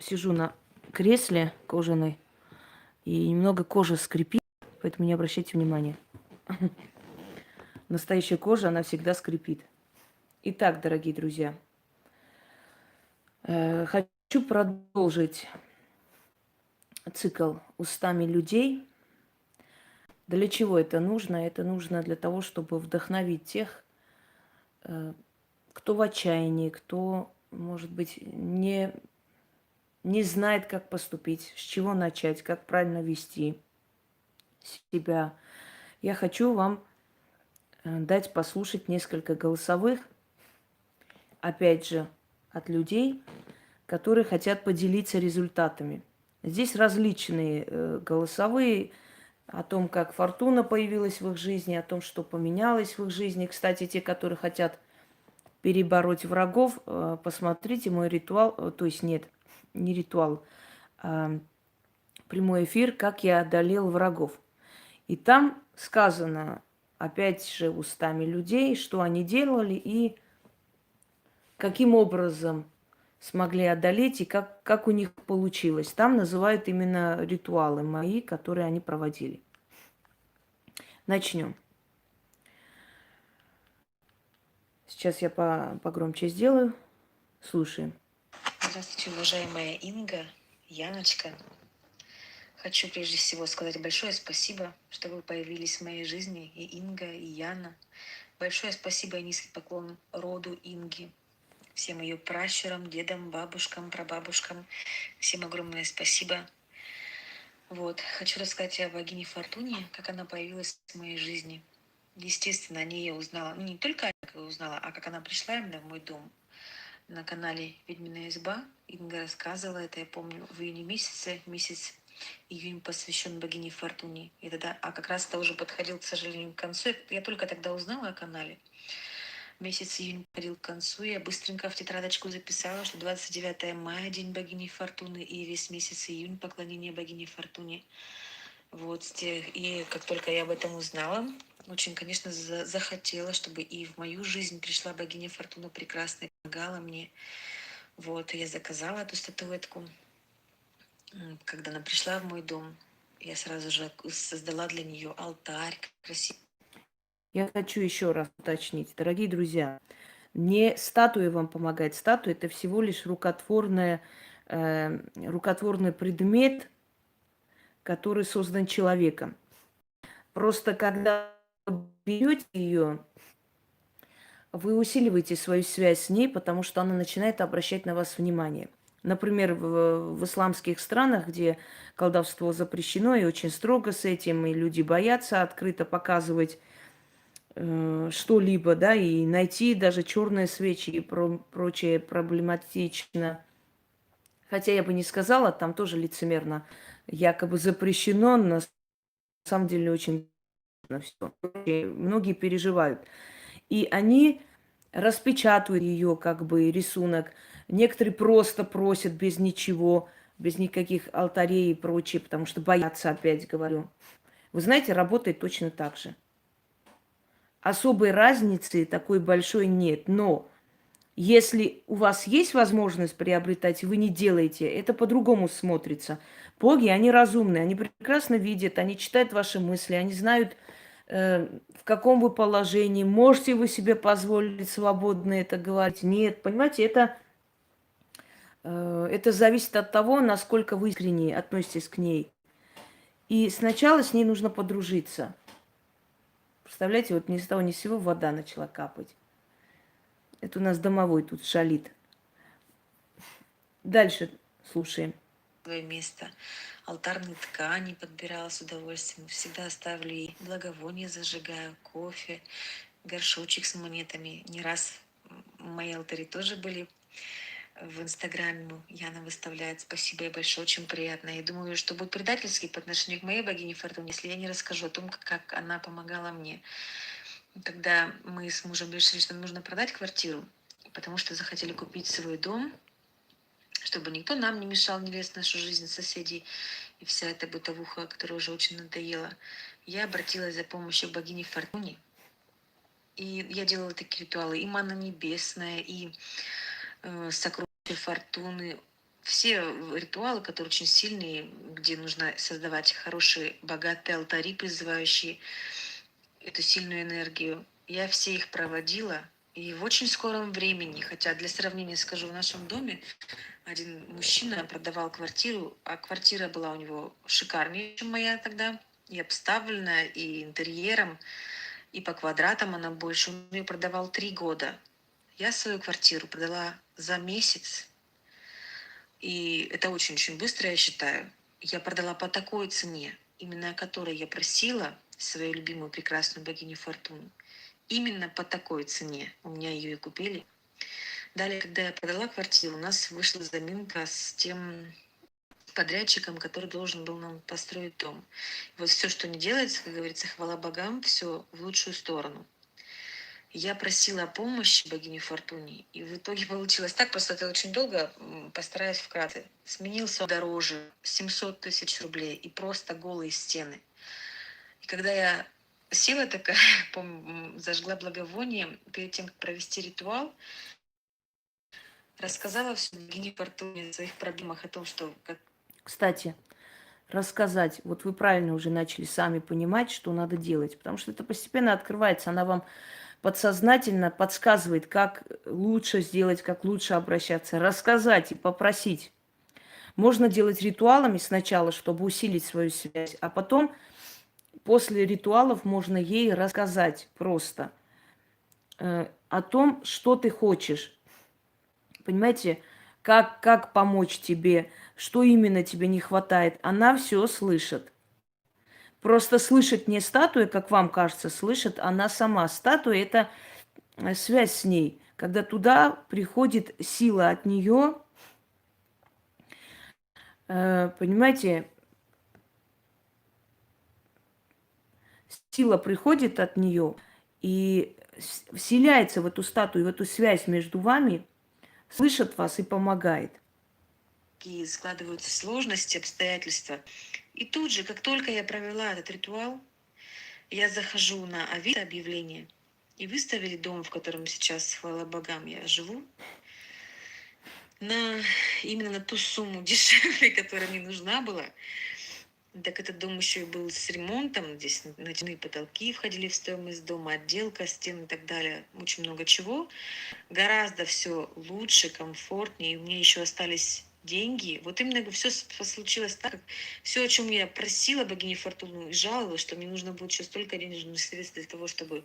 сижу на кресле кожаной, и немного кожа скрипит, поэтому не обращайте внимания. Настоящая кожа, она всегда скрипит. Итак, дорогие друзья, хочу продолжить цикл «Устами людей». Для чего это нужно? Это нужно для того, чтобы вдохновить тех, кто в отчаянии, кто, может быть, не знает, как поступить, с чего начать, как правильно вести себя. Я хочу вам дать послушать несколько голосовых, опять же, от людей, которые хотят поделиться результатами. Здесь различные голосовые о том, как фортуна появилась в их жизни, о том, что поменялось в их жизни. Кстати, те, которые хотят перебороть врагов, посмотрите мой ритуал, то есть нет, не ритуал, а прямой эфир «Как я одолел врагов». И там сказано, опять же, устами людей, что они делали и каким образом смогли одолеть и как у них получилось. Там называют именно ритуалы мои, которые они проводили. Начнем. Сейчас я погромче сделаю. Слушаем. Здравствуйте, уважаемая Инга, Яночка. Хочу прежде всего сказать большое спасибо, что вы появились в моей жизни, и Инга, и Яна. Большое спасибо и низкий поклон роду Инги, всем ее пращурам, дедам, бабушкам, прабабушкам. Всем огромное спасибо. Хочу рассказать о богине Фортуне, как она появилась в моей жизни. Естественно, о ней я узнала, не только как я узнала, а как она пришла именно в мой дом. На канале «Ведьмина изба» Инга рассказывала это, я помню, в июне месяце, месяц июнь посвящен богине Фортуне. И тогда, как раз это уже подходил, к сожалению, к концу. Я только тогда узнала о канале. Месяц июнь подходил к концу, я быстренько в тетрадочку записала, что 29 мая – день богини Фортуны, и весь месяц июнь – поклонение богине Фортуне. И как только я об этом узнала, очень, конечно, захотела, чтобы и в мою жизнь пришла богиня Фортуна прекрасно и помогала мне. И я заказала эту статуэтку. Когда она пришла в мой дом, я сразу же создала для нее алтарь красивый. Я хочу еще раз уточнить. Дорогие друзья, не статуя вам помогает. Статуя – это всего лишь рукотворный предмет, который создан человеком. Просто когда вы берете ее, вы усиливаете свою связь с ней, потому что она начинает обращать на вас внимание. Например, в исламских странах, где колдовство запрещено и очень строго с этим, и люди боятся открыто показывать что-либо, да, и найти даже черные свечи и прочее проблематично. Хотя я бы не сказала, там тоже лицемерно якобы запрещено, на самом деле очень все. Многие переживают. И они распечатывают ее, как бы, рисунок. Некоторые просто просят без ничего, без никаких алтарей и прочее, потому что боятся, опять говорю. Вы знаете, работает точно так же. Особой разницы такой большой нет. Но если у вас есть возможность приобретать, и вы не делаете, это по-другому смотрится. Боги, они разумные, они прекрасно видят, они читают ваши мысли, они знают, в каком вы положении, можете вы себе позволить свободно это говорить. Нет, понимаете, это зависит от того, насколько вы искренне относитесь к ней. И сначала с ней нужно подружиться. Представляете, вот ни с того ни с сего вода начала капать. Это у нас домовой тут шалит. Дальше слушаем. Место. Алтарные ткани подбирала с удовольствием. Всегда ставлю ей благовоние, зажигаю, кофе, горшочек с монетами. Не раз мои алтари тоже были в Инстаграме. Яна выставляет. Спасибо ей большое, очень приятно. Я думаю, что будет предательски по отношению к моей богине Фортуне, если я не расскажу о том, как она помогала мне. Когда мы с мужем решили, что нужно продать квартиру, потому что захотели купить свой дом, чтобы никто нам не мешал, не лез в нашу жизнь соседей и вся эта бытовуха, которая уже очень надоела, я обратилась за помощью к богине Фортуне. И я делала такие ритуалы, и манна небесная, и сокровища Фортуны, все ритуалы, которые очень сильные, где нужно создавать хорошие, богатые алтари, призывающие эту сильную энергию, я все их проводила. И в очень скором времени, хотя для сравнения скажу, в нашем доме один мужчина продавал квартиру, а квартира была у него шикарнее, чем моя тогда, и обставлена, и интерьером, и по квадратам она больше. Он ее продавал 3 года. Я свою квартиру продала за месяц, и это очень-очень быстро, я считаю. Я продала по такой цене, именно о которой я просила свою любимую прекрасную богиню Фортуну. Именно по такой цене у меня ее и купили. Далее, когда я продала квартиру, у нас вышла заминка с тем подрядчиком, который должен был нам построить дом. Вот все, что не делается, как говорится, хвала богам, все в лучшую сторону. Я просила о помощи богини Фортуне, и в итоге получилось так, просто это очень долго, постараюсь вкратце. Сменился дороже, 700 тысяч рублей, и просто голые стены. И когда я села такая, зажгла благовоние, перед тем, как провести ритуал, рассказала все богине Фортуне о своих проблемах, о том, что Кстати, рассказать. Вот вы правильно уже начали сами понимать, что надо делать, потому что это постепенно открывается. Она вам подсознательно подсказывает, как лучше сделать, как лучше обращаться, рассказать и попросить. Можно делать ритуалами сначала, чтобы усилить свою связь, а потом после ритуалов можно ей рассказать просто о том, что ты хочешь. Понимаете, как помочь тебе, что именно тебе не хватает. Она все слышит. Просто слышит не статуя, как вам кажется, слышит она сама. Статуя – это связь с ней. Когда туда приходит сила от нее, понимаете, сила приходит от нее и вселяется в эту статую, в эту связь между вами, слышит вас и помогает. какие складываются сложности, обстоятельства. И тут же, как только я провела этот ритуал, я захожу на Авито объявление, и выставили дом, в котором сейчас, хвала богам, я живу, именно на ту сумму дешевле, которая мне нужна была. Так этот дом еще и был с ремонтом, здесь ночные потолки входили в стоимость дома, отделка стен и так далее, очень много чего. Гораздо все лучше, комфортнее, и у меня еще остались деньги. Вот именно все случилось так, как все, о чем я просила богиню Фортуну и жаловалась, что мне нужно будет еще столько денежных средств для того, чтобы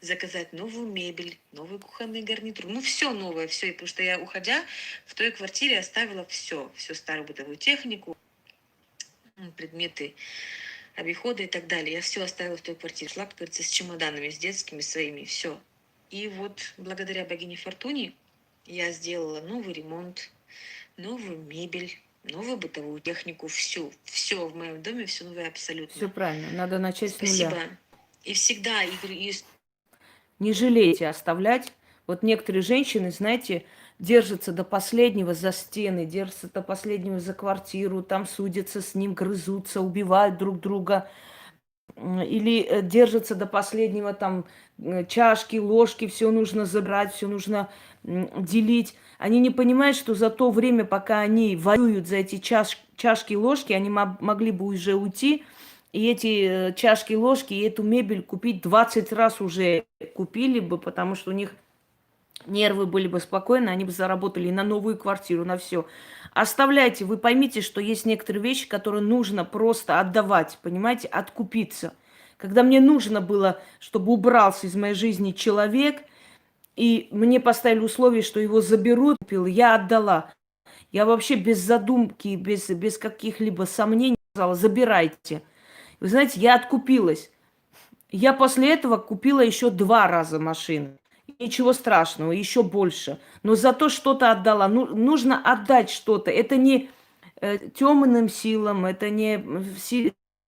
заказать новую мебель, новый кухонный гарнитур, ну все новое, все, потому что я, уходя, в той квартире оставила все старую бытовую технику, предметы обихода и так далее. Я все оставила в той квартире. Шла, как говорится, с чемоданами, с детскими своими, все. И вот благодаря богине Фортуне я сделала новый ремонт, новую мебель, новую бытовую технику, всю. Все в моем доме, все новое абсолютно. Все правильно, надо начать с нуля. Спасибо. И всегда, Не жалейте оставлять. Вот некоторые женщины, знаете, держатся до последнего за стены, держатся до последнего за квартиру, там судятся с ним, грызутся, убивают друг друга. Или держатся до последнего, там чашки, ложки, все нужно забрать, все нужно делить. Они не понимают, что за то время, пока они воюют за эти чашки, ложки, они могли бы уже уйти, и эти чашки, ложки, и эту мебель купить 20 раз уже купили бы, потому что у них нервы были бы спокойны, они бы заработали на новую квартиру, на все. Оставляйте, вы поймите, что есть некоторые вещи, которые нужно просто отдавать, понимаете, откупиться. Когда мне нужно было, чтобы убрался из моей жизни человек, и мне поставили условие, что его заберут, я отдала. Я вообще без задумки, без каких-либо сомнений сказала, забирайте. Вы знаете, я откупилась. Я после этого купила еще 2 раза машины. Ничего страшного, еще больше. Но зато что-то отдала. Нужно отдать что-то. Это не темным силам, это не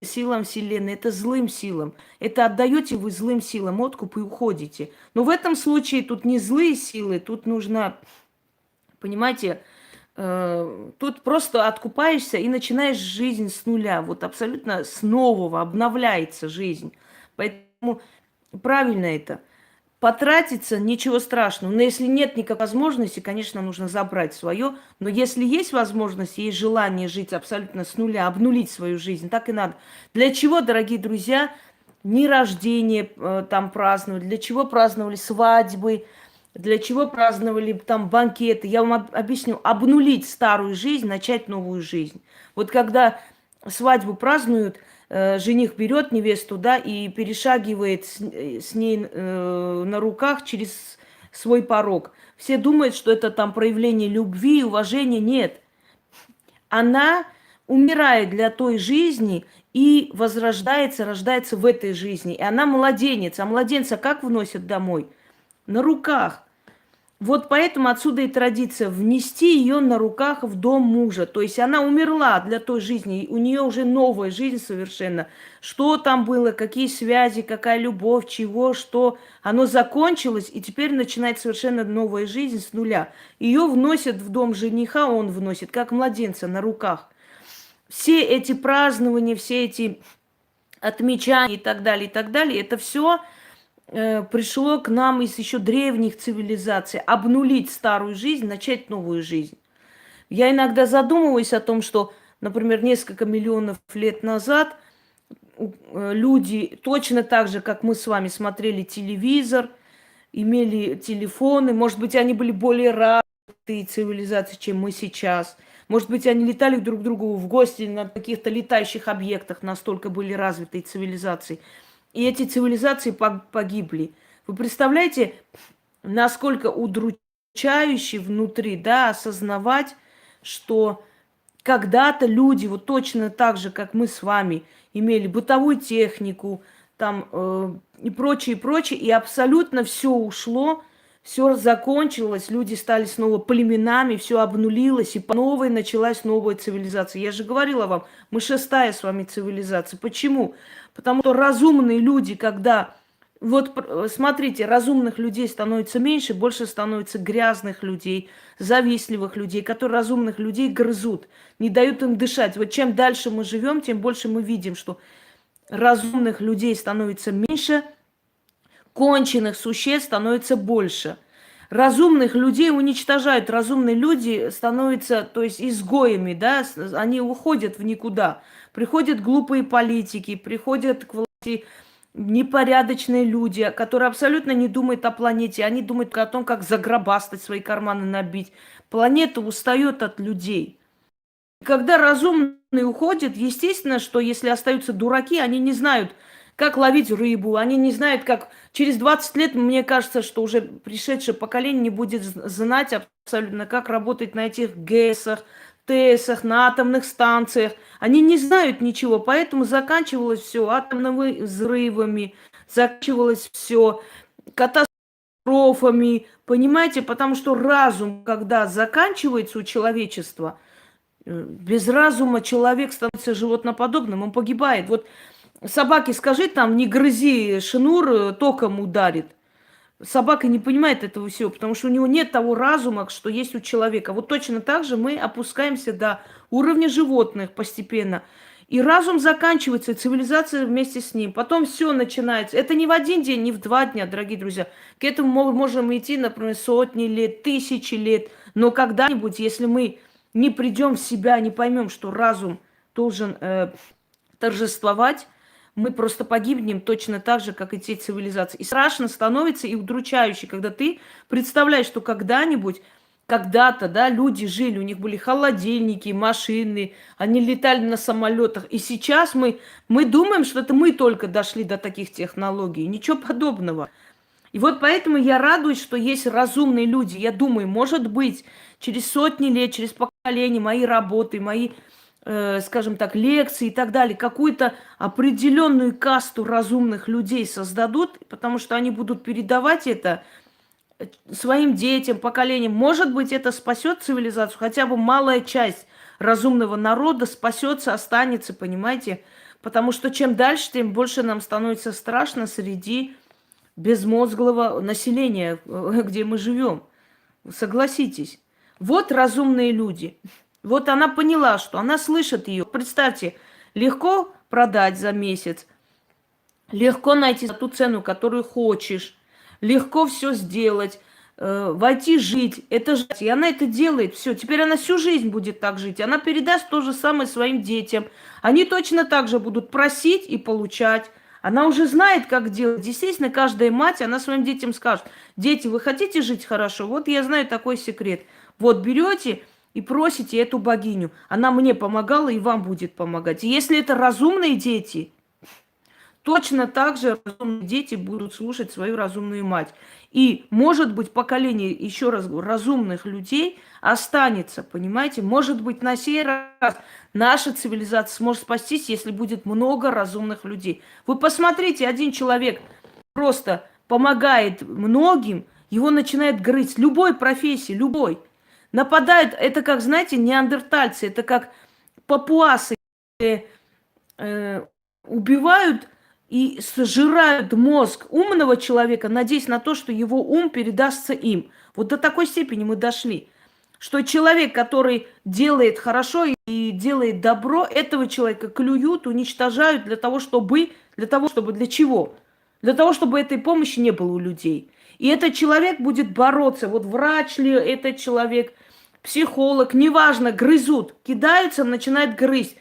силам Вселенной, это злым силам. Это отдаете вы злым силам откуп и уходите. Но в этом случае тут не злые силы, тут нужно, понимаете, тут просто откупаешься и начинаешь жизнь с нуля. Вот абсолютно с нового обновляется жизнь. Поэтому правильно это. потратиться, ничего страшного. Но если нет никакой возможности, конечно, нужно забрать свое. Но если есть возможность, есть желание жить абсолютно с нуля, обнулить свою жизнь, так и надо. Для чего, дорогие друзья, дни рождения там праздновали, для чего праздновали свадьбы, для чего праздновали там банкеты. Я вам объясню. Обнулить старую жизнь, начать новую жизнь. Вот когда свадьбу празднуют, жених берет невесту, да, и перешагивает с ней на руках через свой порог. Все думают, что это там проявление любви, уважения. Нет. Она умирает для той жизни и возрождается, рождается в этой жизни. И она младенец. А младенца как вносят домой? На руках. Вот поэтому отсюда и традиция внести ее на руках в дом мужа. То есть она умерла для той жизни, и у нее уже новая жизнь совершенно. Что там было, какие связи, какая любовь, чего, что. Оно закончилось, и теперь начинает совершенно новая жизнь с нуля. Ее вносят в дом жениха, он вносит, как младенца на руках. Все эти празднования, все эти отмечания и так далее, это все пришло к нам из еще древних цивилизаций. Обнулить старую жизнь, начать новую жизнь. Я иногда задумываюсь о том, что, например, несколько миллионов лет назад люди точно так же, как мы с вами, смотрели телевизор, имели телефоны. Может быть, они были более развитые цивилизации, чем мы сейчас. Может быть, они летали друг к другу в гости на каких-то летающих объектах, настолько были развитые цивилизации. И эти цивилизации погибли. Вы представляете, насколько удручающе внутри, да, осознавать, что когда-то люди, вот точно так же, как мы с вами, имели бытовую технику, там и прочее, и абсолютно все ушло, все закончилось, люди стали снова племенами, все обнулилось, и по новой началась новая цивилизация. Я же говорила вам, мы шестая с вами цивилизация. Почему? Потому что разумные люди, когда... Вот смотрите, разумных людей становится меньше, больше становится грязных людей, завистливых людей, которые разумных людей грызут, не дают им дышать. Вот чем дальше мы живем, тем больше мы видим, что разумных людей становится меньше, конченых существ становится больше. Разумных людей уничтожают, разумные люди становятся, то есть, изгоями, да, они уходят в никуда. Приходят глупые политики, приходят к власти непорядочные люди, которые абсолютно не думают о планете, они думают о том, как загробастать свои карманы, набить. Планета устает от людей. Когда разумные уходят, естественно, что если остаются дураки, они не знают, как ловить рыбу, они не знают, как... Через 20 лет, мне кажется, что уже пришедшее поколение не будет знать абсолютно, как работать на этих ГЭСах, ТЭСах, на атомных станциях. Они не знают ничего, поэтому заканчивалось все атомными взрывами, заканчивалось все катастрофами, понимаете? Потому что разум, когда заканчивается у человечества, без разума человек становится животноподобным, он погибает. Вот собаке скажи там, не грызи шнур, током ударит. Собака не понимает этого всего, потому что у него нет того разума, что есть у человека. Вот точно так же мы опускаемся до уровня животных постепенно. И разум заканчивается, и цивилизация вместе с ним. Потом все начинается. Это не в один день, не в 2 дня, дорогие друзья. К этому мы можем идти, например, сотни лет, тысячи лет. Но когда-нибудь, если мы не придем в себя, не поймем, что разум должен торжествовать, мы просто погибнем точно так же, как и те цивилизации. И страшно становится и удручающе, когда ты представляешь, что когда-нибудь, когда-то, да, люди жили, у них были холодильники, машины, они летали на самолетах. И сейчас мы думаем, что это мы только дошли до таких технологий. Ничего подобного. И вот поэтому я радуюсь, что есть разумные люди. Я думаю, может быть, через сотни лет, через поколения мои работы, мои, скажем так, лекции и так далее, какую-то определенную касту разумных людей создадут, потому что они будут передавать это своим детям, поколениям. Может быть, это спасет цивилизацию, хотя бы малая часть разумного народа спасется, останется, понимаете? Потому что чем дальше, тем больше нам становится страшно среди безмозглого населения, где мы живем. Согласитесь. Вот разумные люди. Вот она поняла, что она слышит ее. Представьте, легко продать за месяц, легко найти за ту цену, которую хочешь. легко все сделать, войти жить. Это же, и она это делает, все. Теперь она всю жизнь будет так жить. Она передаст то же самое своим детям. Они точно так же будут просить и получать. Она уже знает, как делать. Естественно, каждая мать, она своим детям скажет: дети, вы хотите жить хорошо? Вот я знаю такой секрет. Вот берете и просите эту богиню. Она мне помогала и вам будет помогать. И если это разумные дети, точно так же разумные дети будут слушать свою разумную мать. И, может быть, поколение, еще раз говорю, разумных людей останется, понимаете? Может быть, на сей раз наша цивилизация сможет спастись, если будет много разумных людей. Вы посмотрите, один человек просто помогает многим, его начинает грызть. Любой профессии, любой. Нападают, это как, знаете, неандертальцы, это как папуасы, убивают и сжирают мозг умного человека, надеясь на то, что его ум передастся им. Вот до такой степени мы дошли, что человек, который делает хорошо и делает добро, этого человека клюют, уничтожают для чего? Для того, чтобы этой помощи не было у людей. И этот человек будет бороться, вот врач ли этот человек, психолог, неважно, грызут, кидаются, начинают грызть.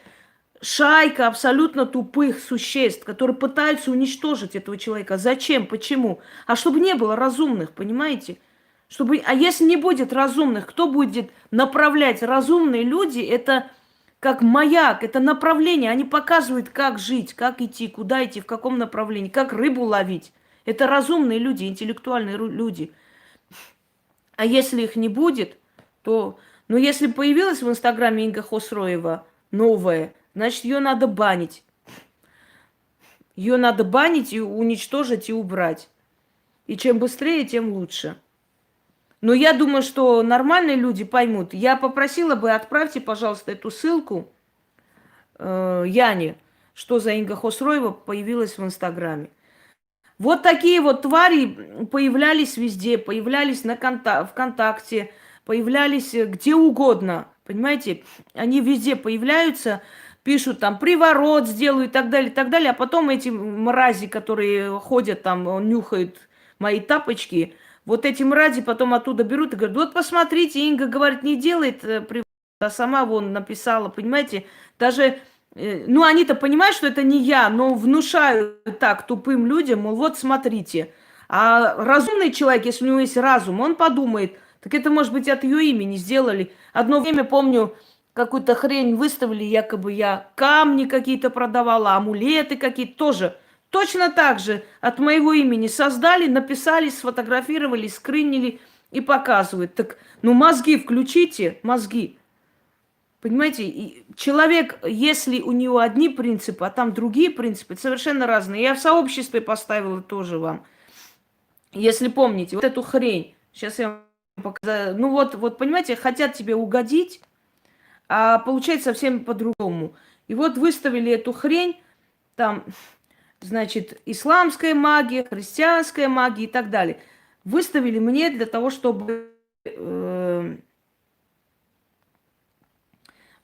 Шайка абсолютно тупых существ, которые пытаются уничтожить этого человека. Зачем? Почему? А чтобы не было разумных, понимаете? А если не будет разумных, кто будет направлять? Разумные люди – это как маяк, это направление. Они показывают, как жить, как идти, куда идти, в каком направлении, как рыбу ловить. Это разумные люди, интеллектуальные люди. А если их не будет, то... Ну, если появилась в Инстаграме Инга Хосроева новая, значит, ее надо банить. Ее надо банить и уничтожить, и убрать. И чем быстрее, тем лучше. Но я думаю, что нормальные люди поймут. Я попросила бы, отправьте, пожалуйста, эту ссылку Яне, что за Инга Хосроева появилась в Инстаграме. Вот такие вот твари появлялись везде, появлялись на ВКонтакте, появлялись где угодно. Понимаете, они везде появляются, пишут там приворот сделаю и так далее, а потом эти мрази, которые ходят там, нюхают мои тапочки, вот эти мрази потом оттуда берут и говорят: вот посмотрите, Инга, говорит, не делает приворот, а сама вон написала, понимаете, даже... Ну, они-то понимают, что это не я, но внушают так тупым людям, мол, вот смотрите. А разумный человек, если у него есть разум, он подумает, так это, может быть, от ее имени сделали. Одно время, помню, какую-то хрень выставили, якобы я камни какие-то продавала, амулеты какие-то тоже. Точно так же от моего имени создали, написали, сфотографировали, скринили и показывают. Так, ну, мозги включите, мозги. Понимаете, человек, если у него одни принципы, а там другие принципы, совершенно разные. Я в сообществе поставила тоже вам. Если помните, вот эту хрень, сейчас я вам покажу. Ну вот, понимаете, хотят тебе угодить, а получается совсем по-другому. И вот выставили эту хрень, там, значит, исламская магия, христианская магия и так далее. Выставили мне для того, чтобы...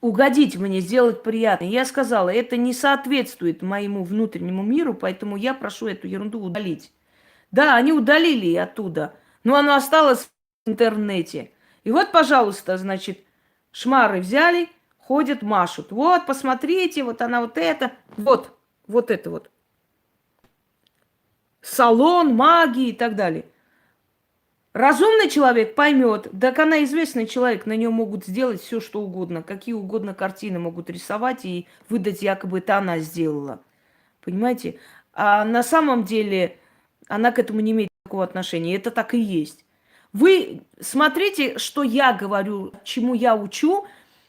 угодить мне, сделать приятно. Я сказала, это не соответствует моему внутреннему миру, поэтому я прошу эту ерунду удалить. Да, они удалили оттуда, но оно осталось в интернете. И вот, пожалуйста, значит, шмары взяли, ходят, машут. Вот, посмотрите, вот она вот это, вот это вот. Салон, магии и так далее. Разумный человек поймет, так она известный человек, на нее могут сделать все, что угодно, какие угодно картины могут рисовать и выдать, якобы это она сделала. Понимаете? А на самом деле она к этому не имеет никакого отношения. Это так и есть. Вы смотрите, что я говорю, чему я учу,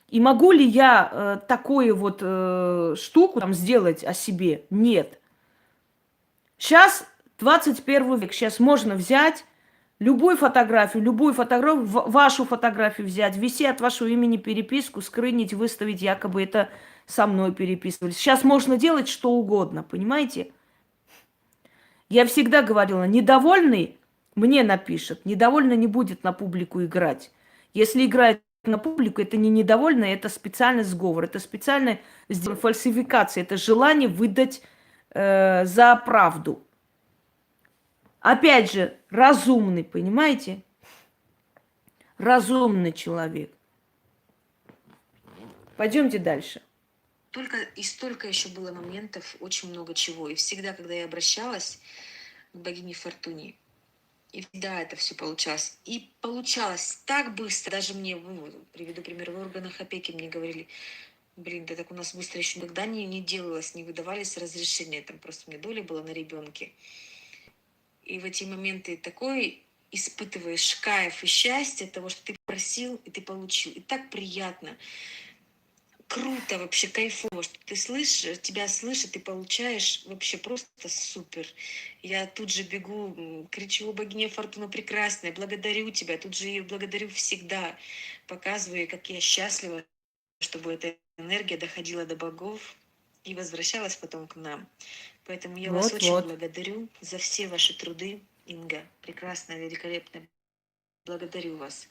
и могу ли я такую вот штуку там сделать о себе? Нет. Сейчас 21 век, сейчас можно взять любую фотографию, вашу фотографию взять, ввести от вашего имени переписку, скрынить, выставить, якобы это со мной переписывались. Сейчас можно делать что угодно, понимаете? Я всегда говорила, недовольный мне напишет, недовольный не будет на публику играть. Если играет на публику, это не недовольный, это специальный сговор, это специальная фальсификация, это желание выдать за правду. Опять же, разумный, понимаете? Разумный человек. Пойдемте дальше. Только и столько еще было моментов, очень много чего. И всегда, когда я обращалась к богине Фортуне, и всегда это все получалось. И получалось так быстро. Даже мне, ну, приведу пример, в органах опеки мне говорили, блин, да так у нас быстро еще никогда не делалось, не выдавались разрешения. Там просто мне доля была на ребенке. И в эти моменты такой испытываешь кайф и счастье от того, что ты просил, и ты получил. И так приятно. Круто вообще, кайфово, что ты слышишь, тебя слышат и получаешь вообще просто супер. Я тут же бегу, кричу: «О, богиня Фортуна прекрасная, благодарю тебя», тут же ее благодарю всегда, показываю, как я счастлива, чтобы эта энергия доходила до богов и возвращалась потом к нам. Поэтому я вас очень Вот-вот. благодарю за все ваши труды, Инга, прекрасная, великолепная. Благодарю вас.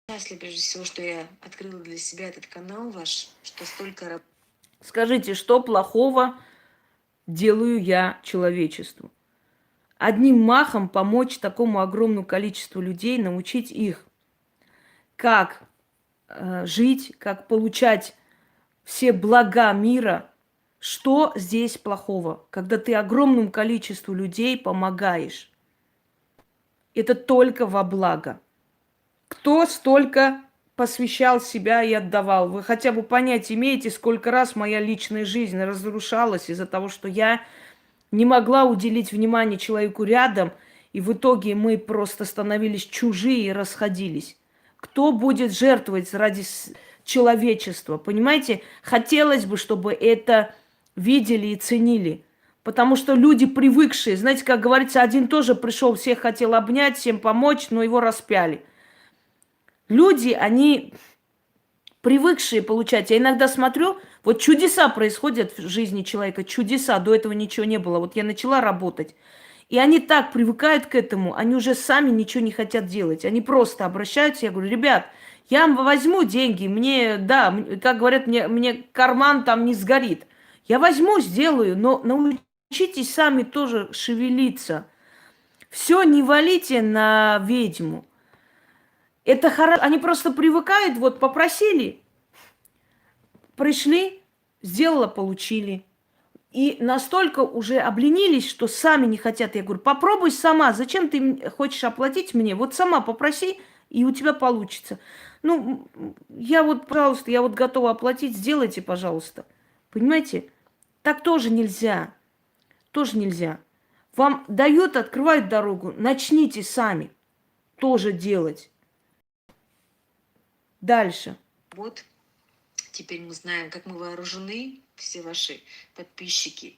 Счастлива, прежде всего, что я открыла для себя этот канал ваш, что столько Скажите, что плохого делаю я человечеству? Одним махом помочь такому огромному количеству людей, научить их, как жить, как получать все блага мира. Что здесь плохого, когда ты огромному количеству людей помогаешь? Это только во благо. Кто столько посвящал себя и отдавал? Вы хотя бы понять имеете, сколько раз моя личная жизнь разрушалась из-за того, что я не могла уделить внимание человеку рядом, и в итоге мы просто становились чужие и расходились. Кто будет жертвовать ради человечества? Понимаете, хотелось бы, чтобы это видели и ценили. Потому что люди привыкшие, знаете, как говорится, один тоже пришел, всех хотел обнять, всем помочь, но его распяли. Люди, они привыкшие получать. Я иногда смотрю, вот чудеса происходят в жизни человека, чудеса, до этого ничего не было. Вот я начала работать, и они так привыкают к этому, они уже сами ничего не хотят делать. Они просто обращаются, я говорю: ребят, я вам возьму деньги, мне, да, как говорят, мне карман там не сгорит. Я возьму, сделаю, но научитесь сами тоже шевелиться. Все не валите на ведьму. Это хорошо. Они просто привыкают, вот попросили, пришли, сделала, получили. И настолько уже обленились, что сами не хотят. Я говорю: попробуй сама. Зачем ты хочешь оплатить мне? Вот сама попроси, и у тебя получится. Ну, я вот, пожалуйста, я вот готова оплатить, сделайте, пожалуйста. Понимаете? Так тоже нельзя. Тоже нельзя. Вам дают, открывают дорогу, начните сами тоже делать. Дальше. вот. Теперь мы знаем, как мы вооружены, все ваши подписчики.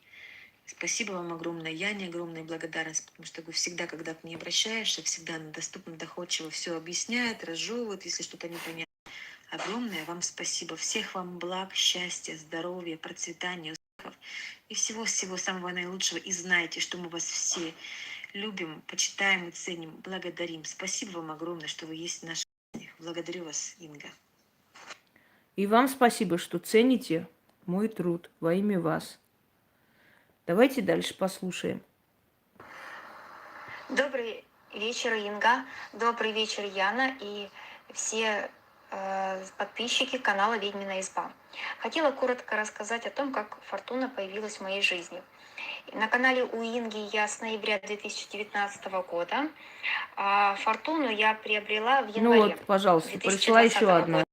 Спасибо вам огромное. Яне огромная благодарность, потому что вы всегда, когда к ней обращаешься, всегда она доступно, доходчиво все объясняет, разжевывает, если что-то непонятно. Огромное вам спасибо. Всех вам благ, счастья, здоровья, процветания, успехов и всего-всего самого наилучшего. И знайте, что мы вас все любим, почитаем и ценим, благодарим. Спасибо вам огромное, что вы есть в наших жизнях. Благодарю вас, Инга. И вам спасибо, что цените мой труд во имя вас. Давайте дальше послушаем. Добрый вечер, Инга. Добрый вечер, Яна и все подписчики канала «Ведьмина изба». Хотела коротко рассказать о том, как Фортуна появилась в моей жизни. На канале у Инги я с ноября 2019 года. А Фортуну я приобрела в январе. Ну вот, пожалуйста, пришла еще одна.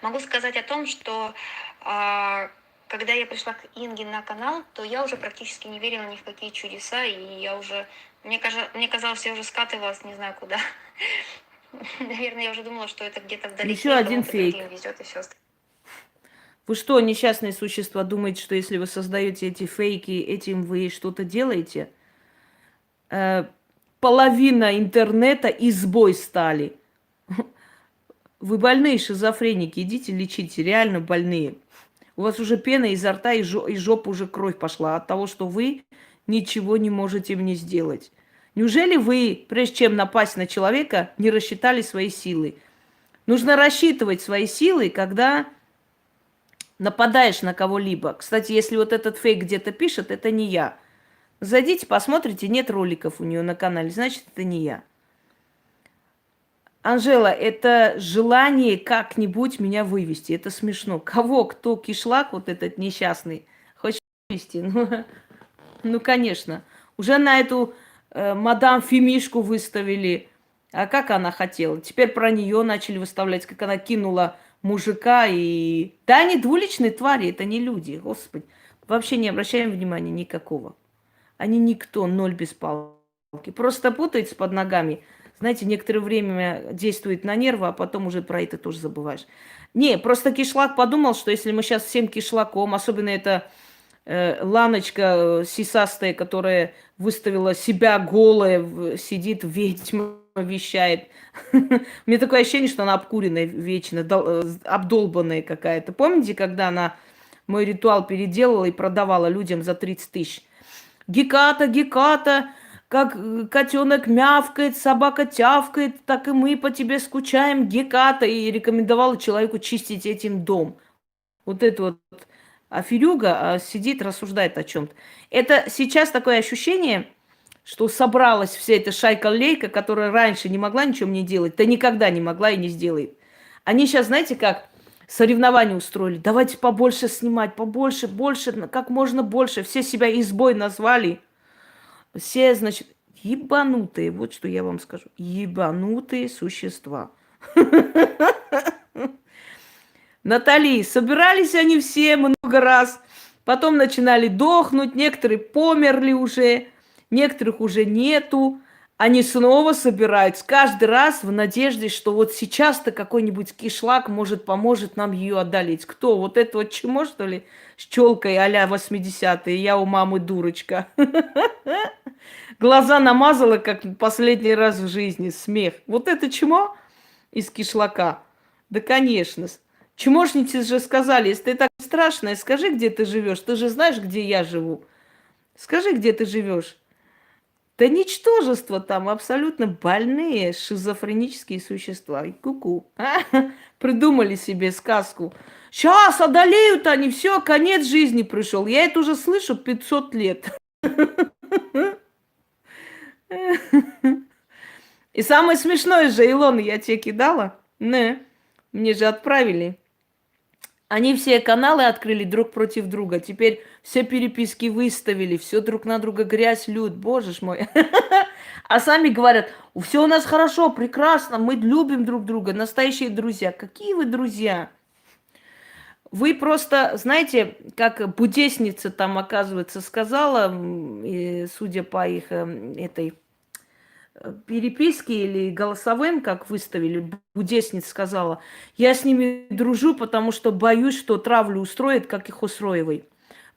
Могу сказать о том, что когда я пришла к Инге на канал, то я уже практически не верила ни в какие чудеса, и я уже, мне казалось, я уже скатывалась не знаю куда. Наверное, я уже думала, что это где-то вдалеке. Еще один фейк. Везет и все. Вы что, несчастные существа, думаете, что если вы создаете эти фейки, этим вы что-то делаете? Половина интернета избой стали. Вы больные шизофреники, идите лечите, реально больные. У вас уже пена изо рта и жопы уже кровь пошла от того, что вы ничего не можете мне сделать. Неужели вы, прежде чем напасть на человека, не рассчитали свои силы? Нужно рассчитывать свои силы, когда нападаешь на кого-либо. Кстати, если вот этот фейк где-то пишет, это не я. Зайдите, посмотрите, нет роликов у нее на канале, значит, это не я. Анжела, это желание как-нибудь меня вывести. Это смешно. Кого, кто кишлак, вот этот несчастный, хочет вывести? Ну, конечно. Уже на эту мадам Фемишку выставили. А как она хотела? Теперь про нее начали выставлять, как она кинула мужика и... Да, они двуличные твари, это не люди, господи. Вообще не обращаем внимания никакого. Они никто, ноль без палки. Просто путается под ногами. Знаете, некоторое время действует на нервы, а потом уже про это тоже забываешь. Не, просто кишлак подумал, что если мы сейчас всем кишлаком, особенно это Ланочка сисастая, которая выставила себя голая, сидит, ведьма вещает. Мне такое ощущение, что она обкуренная вечно, обдолбанная какая-то. Помните, когда она мой ритуал переделала и продавала людям за 30 тысяч? Геката, Геката, как котенок мявкает, собака тявкает, так и мы по тебе скучаем, Геката. И рекомендовала человеку чистить этим дом. Вот это вот аферюга сидит, рассуждает о чем-то. Это сейчас такое ощущение, что собралась вся эта шайка-лейка, которая раньше не могла ничего мне делать, да никогда не могла и не сделает. Они сейчас, знаете, как соревнования устроили. Давайте побольше снимать, побольше, больше, как можно больше. Все себя избой назвали. Все, значит, ебанутые, вот что я вам скажу. Ебанутые существа. Натали, собирались они все много раз, потом начинали дохнуть, некоторые померли уже, некоторых уже нету. Они снова собираются каждый раз в надежде, что вот сейчас-то какой-нибудь кишлак поможет нам ее одолеть. Кто? Вот это вот чмо, что ли, с челкой а-ля 80-е, я у мамы дурочка. Глаза намазала, как последний раз в жизни, смех. Вот это чмо из кишлака? Да, конечно. Чмошницы же сказали, если ты так страшная, скажи, где ты живешь. Ты же знаешь, где я живу. Скажи, где ты живешь. Да ничтожество там, абсолютно больные шизофренические существа. И ку-ку. Придумали себе сказку. Сейчас одолеют они, все, конец жизни пришел. Я это уже слышу 500 лет. И самое смешное же, Илона, я тебе кидала. Не, мне же отправили. Они все каналы открыли друг против друга. Теперь все переписки выставили, все друг на друга грязь льют. Боже ж мой. А сами говорят, все у нас хорошо, прекрасно, мы любим друг друга, настоящие друзья. Какие вы друзья? Вы просто, знаете, как будесница там, оказывается, сказала, судя по их этой переписке или голосовым, как выставили, будесница сказала, я с ними дружу, потому что боюсь, что травлю устроит, как и Хосроевой.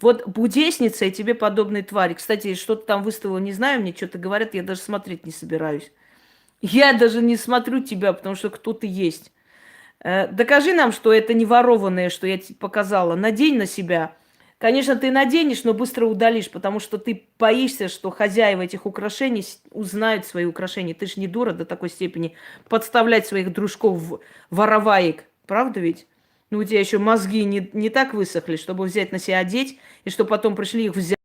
Вот будесница и тебе подобные твари. Кстати, что-то там выставила, не знаю, мне что-то говорят, я даже смотреть не собираюсь. Я даже не смотрю тебя, потому что кто ты есть. Докажи нам, что это не ворованное, что я тебе показала. Надень на себя. Конечно, ты наденешь, но быстро удалишь, потому что ты боишься, что хозяева этих украшений узнают свои украшения. Ты ж не дура до такой степени подставлять своих дружков вороваек. Правда ведь? Ну, у тебя еще мозги не так высохли, чтобы взять на себя одеть, и чтобы потом пришли их взять,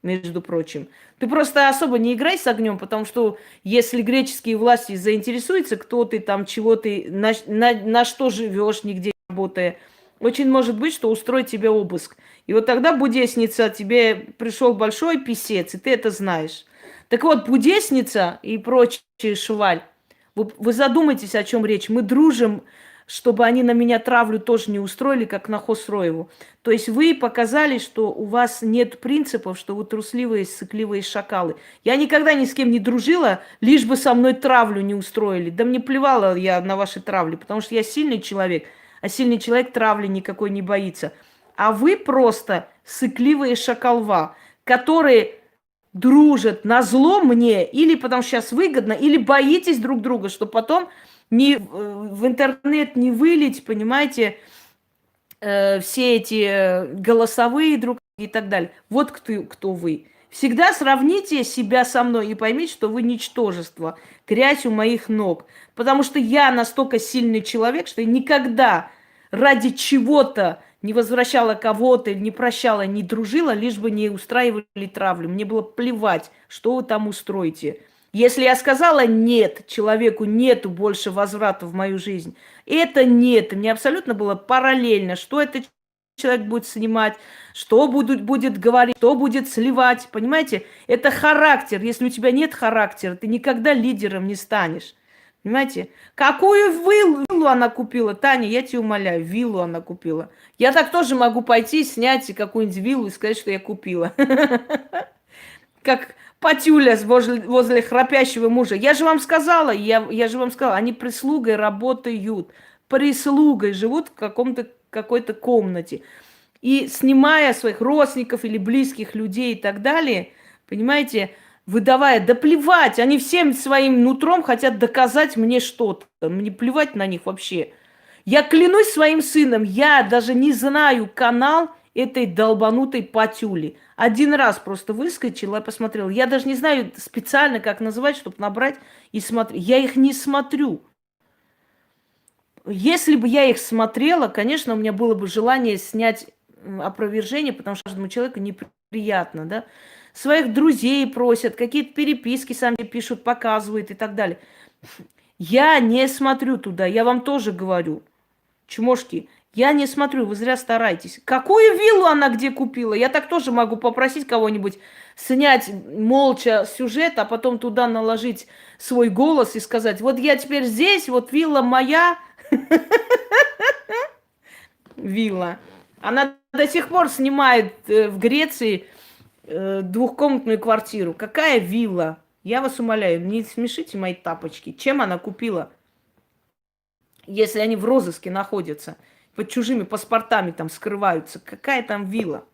между прочим. Ты просто особо не играй с огнем, потому что если греческие власти заинтересуются, кто ты там, чего ты, на что живешь, нигде не работая, очень может быть, что устроит тебе обыск. И вот тогда, будесница, тебе пришел большой писец, и ты это знаешь. Так вот, будесница и прочие шваль, вы задумайтесь, о чем речь. Мы дружим, чтобы они на меня травлю тоже не устроили, как на Хосроеву. То есть вы показали, что у вас нет принципов, что вы трусливые, сыкливые шакалы. Я никогда ни с кем не дружила, лишь бы со мной травлю не устроили. Да мне плевала я на ваши травли, потому что я сильный человек, а сильный человек травли никакой не боится. А вы просто сыкливые шакалва, которые дружат назло мне, или потому что сейчас выгодно, или боитесь друг друга, что потом в интернет не вылить, понимаете, все эти голосовые друг и так далее. Вот кто вы. Всегда сравните себя со мной и поймите, что вы ничтожество, грязь у моих ног. Потому что я настолько сильный человек, что я никогда ради чего-то не возвращала кого-то, не прощала, не дружила, лишь бы не устраивали травлю. Мне было плевать, что вы там устроите. Если я сказала нет, человеку нету больше возврата в мою жизнь, это нет. И мне абсолютно было параллельно, что этот человек будет снимать, что будет говорить, что будет сливать. Понимаете, это характер. Если у тебя нет характера, ты никогда лидером не станешь. Понимаете? Какую виллу она купила, Таня, я тебя умоляю, виллу она купила. Я так тоже могу пойти, снять какую-нибудь виллу и сказать, что я купила. Как Патюля возле храпящего мужа. Я же вам сказала, я же вам сказала, они прислугой работают. Прислугой живут в какой-то комнате. И снимая своих родственников или близких людей и так далее, понимаете, выдавая, да плевать, они всем своим нутром хотят доказать мне что-то. Мне плевать на них вообще. Я клянусь своим сыном, я даже не знаю канал этой долбанутой Патюли. Один раз просто выскочила, я посмотрела. Я даже не знаю специально, как называть, чтобы набрать и смотреть. Я их не смотрю. Если бы я их смотрела, конечно, у меня было бы желание снять опровержение, потому что каждому человеку неприятно, да. Своих друзей просят, какие-то переписки сами пишут, показывают и так далее. Я не смотрю туда, я вам тоже говорю, чмошки, я не смотрю, вы зря стараетесь. Какую виллу она где купила? Я так тоже могу попросить кого-нибудь снять молча сюжет, а потом туда наложить свой голос и сказать, вот я теперь здесь, вот вилла моя, вилла. Она до сих пор снимает в Греции двухкомнатную квартиру. Какая вилла? Я вас умоляю, не смешите мои тапочки. Чем она купила? Если они в розыске находятся, под чужими паспортами там скрываются. Какая там вилла?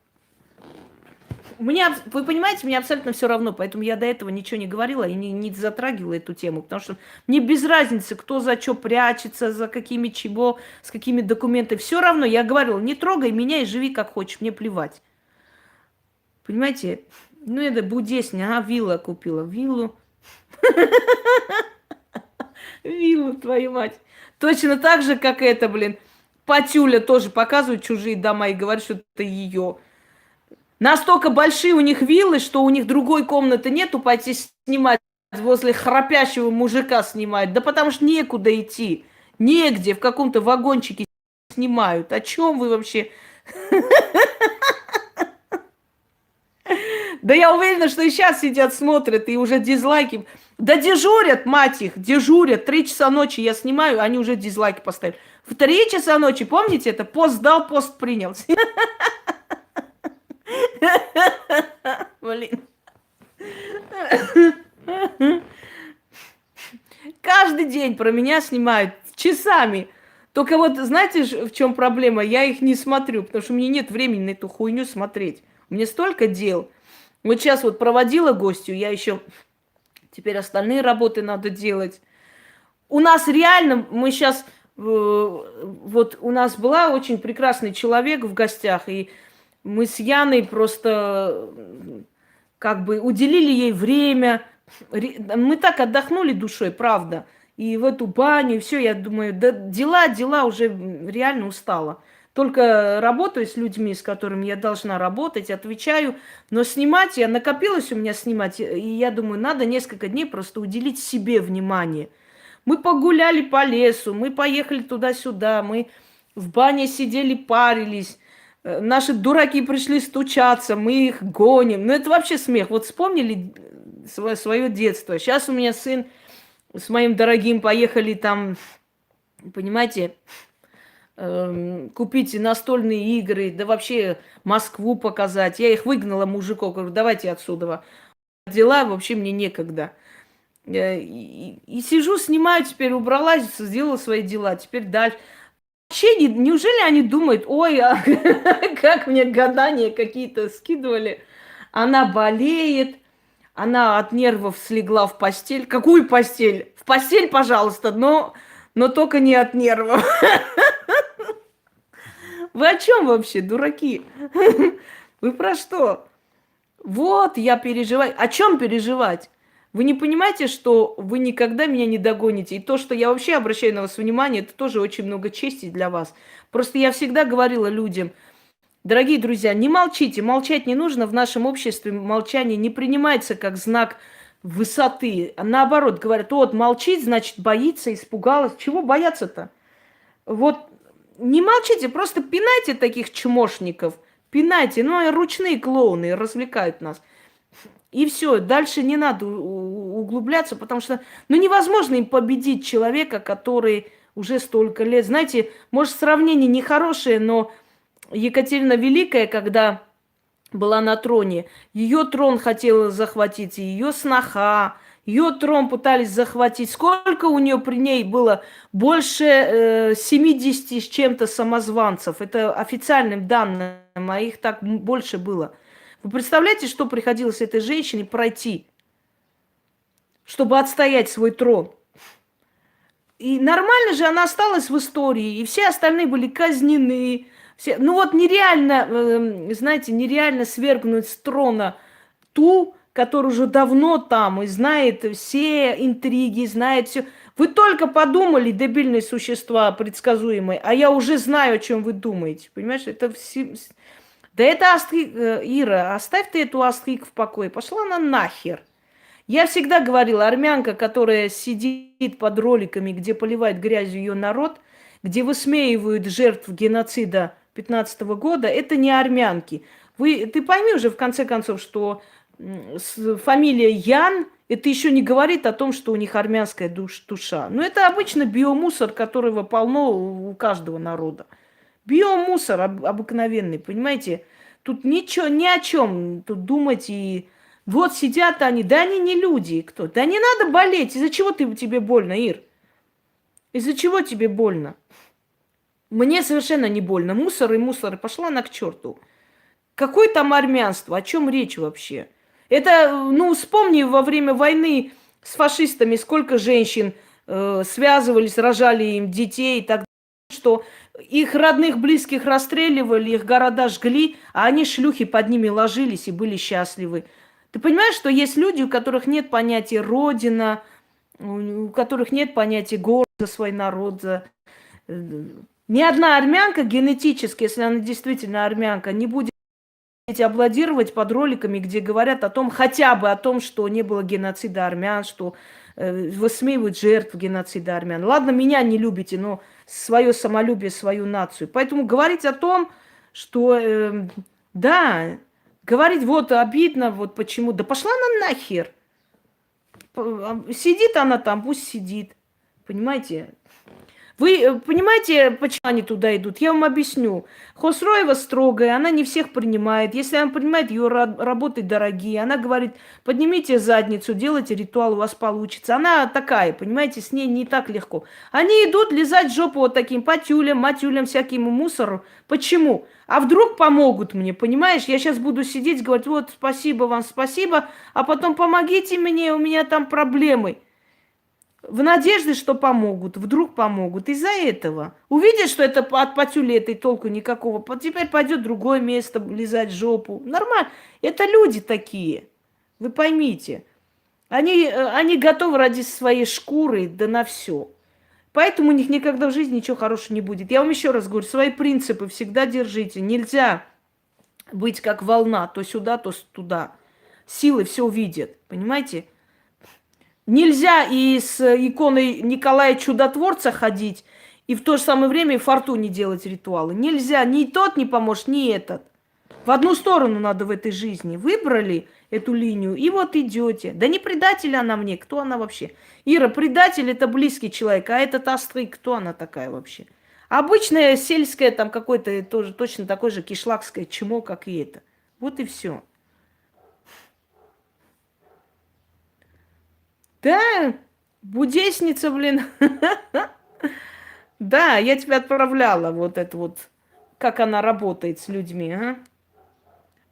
Вы понимаете, мне абсолютно все равно, поэтому я до этого ничего не говорила и не затрагивала эту тему, потому что мне без разницы, кто за что прячется, за какими чего, с какими документами. Все равно я говорила, не трогай меня и живи как хочешь, мне плевать. Понимаете? Ну, это будесня, вилла купила, виллу. Виллу, твою мать. Точно так же, как это, Патюля тоже показывает чужие дома и говорит, что это ее. Настолько большие у них виллы, что у них другой комнаты нету, пойти снимать возле храпящего мужика снимать. Да потому что некуда идти. Негде, в каком-то вагончике снимают. О чем вы вообще? Да я уверена, что и сейчас сидят, смотрят, и уже дизлайки. Да дежурят, мать их, дежурят. 3 часа ночи я снимаю, они уже дизлайки поставили. В 3 часа ночи, помните это? Пост дал, пост принял. Блин. Каждый день про меня снимают часами. Только вот знаете, в чем проблема? Я их не смотрю, потому что у меня нет времени на эту хуйню смотреть. У меня столько дел. Вот сейчас вот проводила гостью, я еще... Теперь остальные работы надо делать. У нас реально, мы сейчас... Вот у нас была очень прекрасный человек в гостях, и мы с Яной просто как бы уделили ей время. Мы так отдохнули душой, правда. И в эту баню, и все, я думаю, да дела, уже реально устала. Только работаю с людьми, с которыми я должна работать, отвечаю. Но снимать, накопилось у меня снимать, и я думаю, надо несколько дней просто уделить себе внимание. Мы погуляли по лесу, мы поехали туда-сюда, мы в бане сидели, парились. Наши дураки пришли стучаться, мы их гоним. Ну, это вообще смех. Вот вспомнили свое детство. Сейчас у меня сын с моим дорогим поехали там, понимаете, купить настольные игры, да вообще Москву показать. Я их выгнала, мужиков, говорю, давайте отсюда. Дела вообще мне некогда. И сижу, снимаю, теперь убралась, сделала свои дела, теперь дальше. Вообще, неужели они думают, ой, как мне гадания какие-то скидывали. Она болеет, она от нервов слегла в постель. Какую постель? В постель, пожалуйста, но только не от нервов. Вы о чем вообще, дураки? Вы про что? Вот, я переживаю. О чем переживать? Вы не понимаете, что вы никогда меня не догоните? И то, что я вообще обращаю на вас внимание, это тоже очень много чести для вас. Просто я всегда говорила людям, дорогие друзья, не молчите, молчать не нужно. В нашем обществе молчание не принимается как знак высоты. А наоборот, говорят, вот молчит, значит боится, испугалась. Чего бояться-то? Вот не молчите, просто пинайте таких чмошников. Пинайте, ну и ручные клоуны развлекают нас. И все, дальше не надо углубляться, потому что ну, невозможно им победить человека, который уже столько лет. Знаете, может, сравнение нехорошее, но Екатерина Великая, когда была на троне, ее трон хотела захватить, и ее сноха, ее трон пытались захватить. Сколько у нее при ней было? Больше 70 с чем-то самозванцев. Это официальным данным, а их так больше было. Вы представляете, что приходилось этой женщине пройти, чтобы отстоять свой трон? И нормально же она осталась в истории, и все остальные были казнены. Все... Ну вот нереально, знаете, нереально свергнуть с трона ту, которая уже давно там и знает все интриги, знает все. Вы только подумали, дебильные существа предсказуемые, а я уже знаю, о чем вы думаете. Понимаешь, это все... Да это Ира, оставь ты эту Астрик в покое. Пошла она нахер. Я всегда говорила, армянка, которая сидит под роликами, где поливает грязью ее народ, где высмеивают жертв геноцида 15 года, это не армянки. Ты пойми уже, в конце концов, что фамилия Ян, это еще не говорит о том, что у них армянская душа. Но это обычно биомусор, которого полно у каждого народа. Биомусор обыкновенный, понимаете? Тут ничего, ни о чем тут думать и... Вот сидят они, да они не люди, кто? Да не надо болеть, из-за чего тебе больно, Ир? Из-за чего тебе больно? Мне совершенно не больно. Мусор и мусор, пошла она к черту. Какое там армянство? О чем речь вообще? Это, ну, вспомни, во время войны с фашистами сколько женщин связывались, рожали им детей и так далее, что их родных, близких расстреливали, их города жгли, а они, шлюхи, под ними ложились и были счастливы. Ты понимаешь, что есть люди, у которых нет понятия родина, у которых нет понятия город за свой народ. Ни одна армянка генетически, если она действительно армянка, не будет аплодировать под роликами, где говорят о том, хотя бы о том, что не было геноцида армян, что высмеивают жертв геноцида армян. Ладно, меня не любите, но свое самолюбие, свою нацию. Поэтому говорить о том, что да, говорить вот обидно, вот почему. Да пошла она нахер. Сидит она там, пусть сидит. Понимаете? Вы понимаете, почему они туда идут? Я вам объясню. Хосроева строгая, она не всех принимает. Если она принимает, ее работы дорогие. Она говорит, поднимите задницу, делайте ритуал, у вас получится. Она такая, понимаете, с ней не так легко. Они идут лизать жопу вот таким патюлям, матюлям, всякому мусору. Почему? А вдруг помогут мне, понимаешь? Я сейчас буду сидеть, говорить, вот, спасибо вам, спасибо, а потом помогите мне, у меня там проблемы. В надежде, что помогут, вдруг помогут. Из-за этого. Увидят, что это от патюли этой толку никакого. Теперь пойдет в другое место лизать жопу. Нормально. Это люди такие. Вы поймите. Они готовы ради своей шкуры, да на все. Поэтому у них никогда в жизни ничего хорошего не будет. Я вам еще раз говорю, свои принципы всегда держите. Нельзя быть как волна, то сюда, то туда. Силы все увидят. Понимаете? Нельзя и с иконой Николая Чудотворца ходить, и в то же самое время и фортуне делать ритуалы. Нельзя, ни тот не поможет, ни этот. В одну сторону надо в этой жизни. Выбрали эту линию, и вот идете. Да не предатель она мне, кто она вообще? Ира, предатель это близкий человек, а этот Астрик, кто она такая вообще? Обычная сельская, там какой-то тоже точно такой же кишлакское чмо, как и это. Вот и все. Да, будесница, блин. Да, я тебе отправляла вот это вот, как она работает с людьми, а?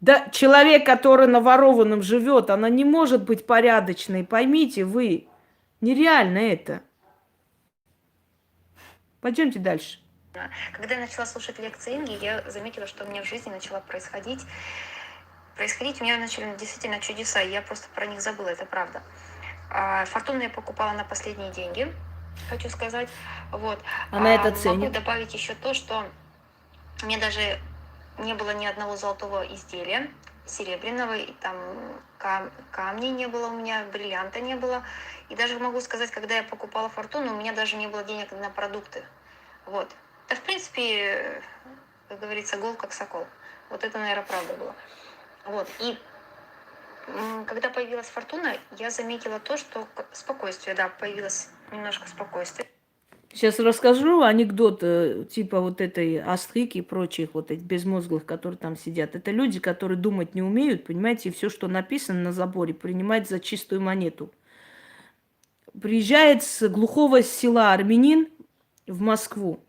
Да, человек, который на ворованном живет, она не может быть порядочной, поймите вы. Нереально это. Пойдемте дальше. Когда я начала слушать лекции Инги, я заметила, что у меня в жизни начало происходить у меня начали действительно чудеса, и я просто про них забыла, это правда. Фортуну я покупала на последние деньги, хочу сказать. Вот. Она это Могу ценит. добавить еще то, что мне даже не было ни одного золотого изделия, серебряного, и там камней не было у меня, бриллианта не было. И даже могу сказать, когда я покупала фортуну, у меня даже не было денег на продукты. Вот. Да, в принципе, как говорится, гол как сокол. Вот это, наверное, правда было. Вот. И когда появилась фортуна, я заметила то, что спокойствие, да, появилось немножко спокойствия. Сейчас расскажу анекдот типа вот этой Астрики и прочих вот этих безмозглых, которые там сидят. Это люди, которые думать не умеют, понимаете, и все, что написано на заборе, принимать за чистую монету. Приезжает с глухого села армянин в Москву.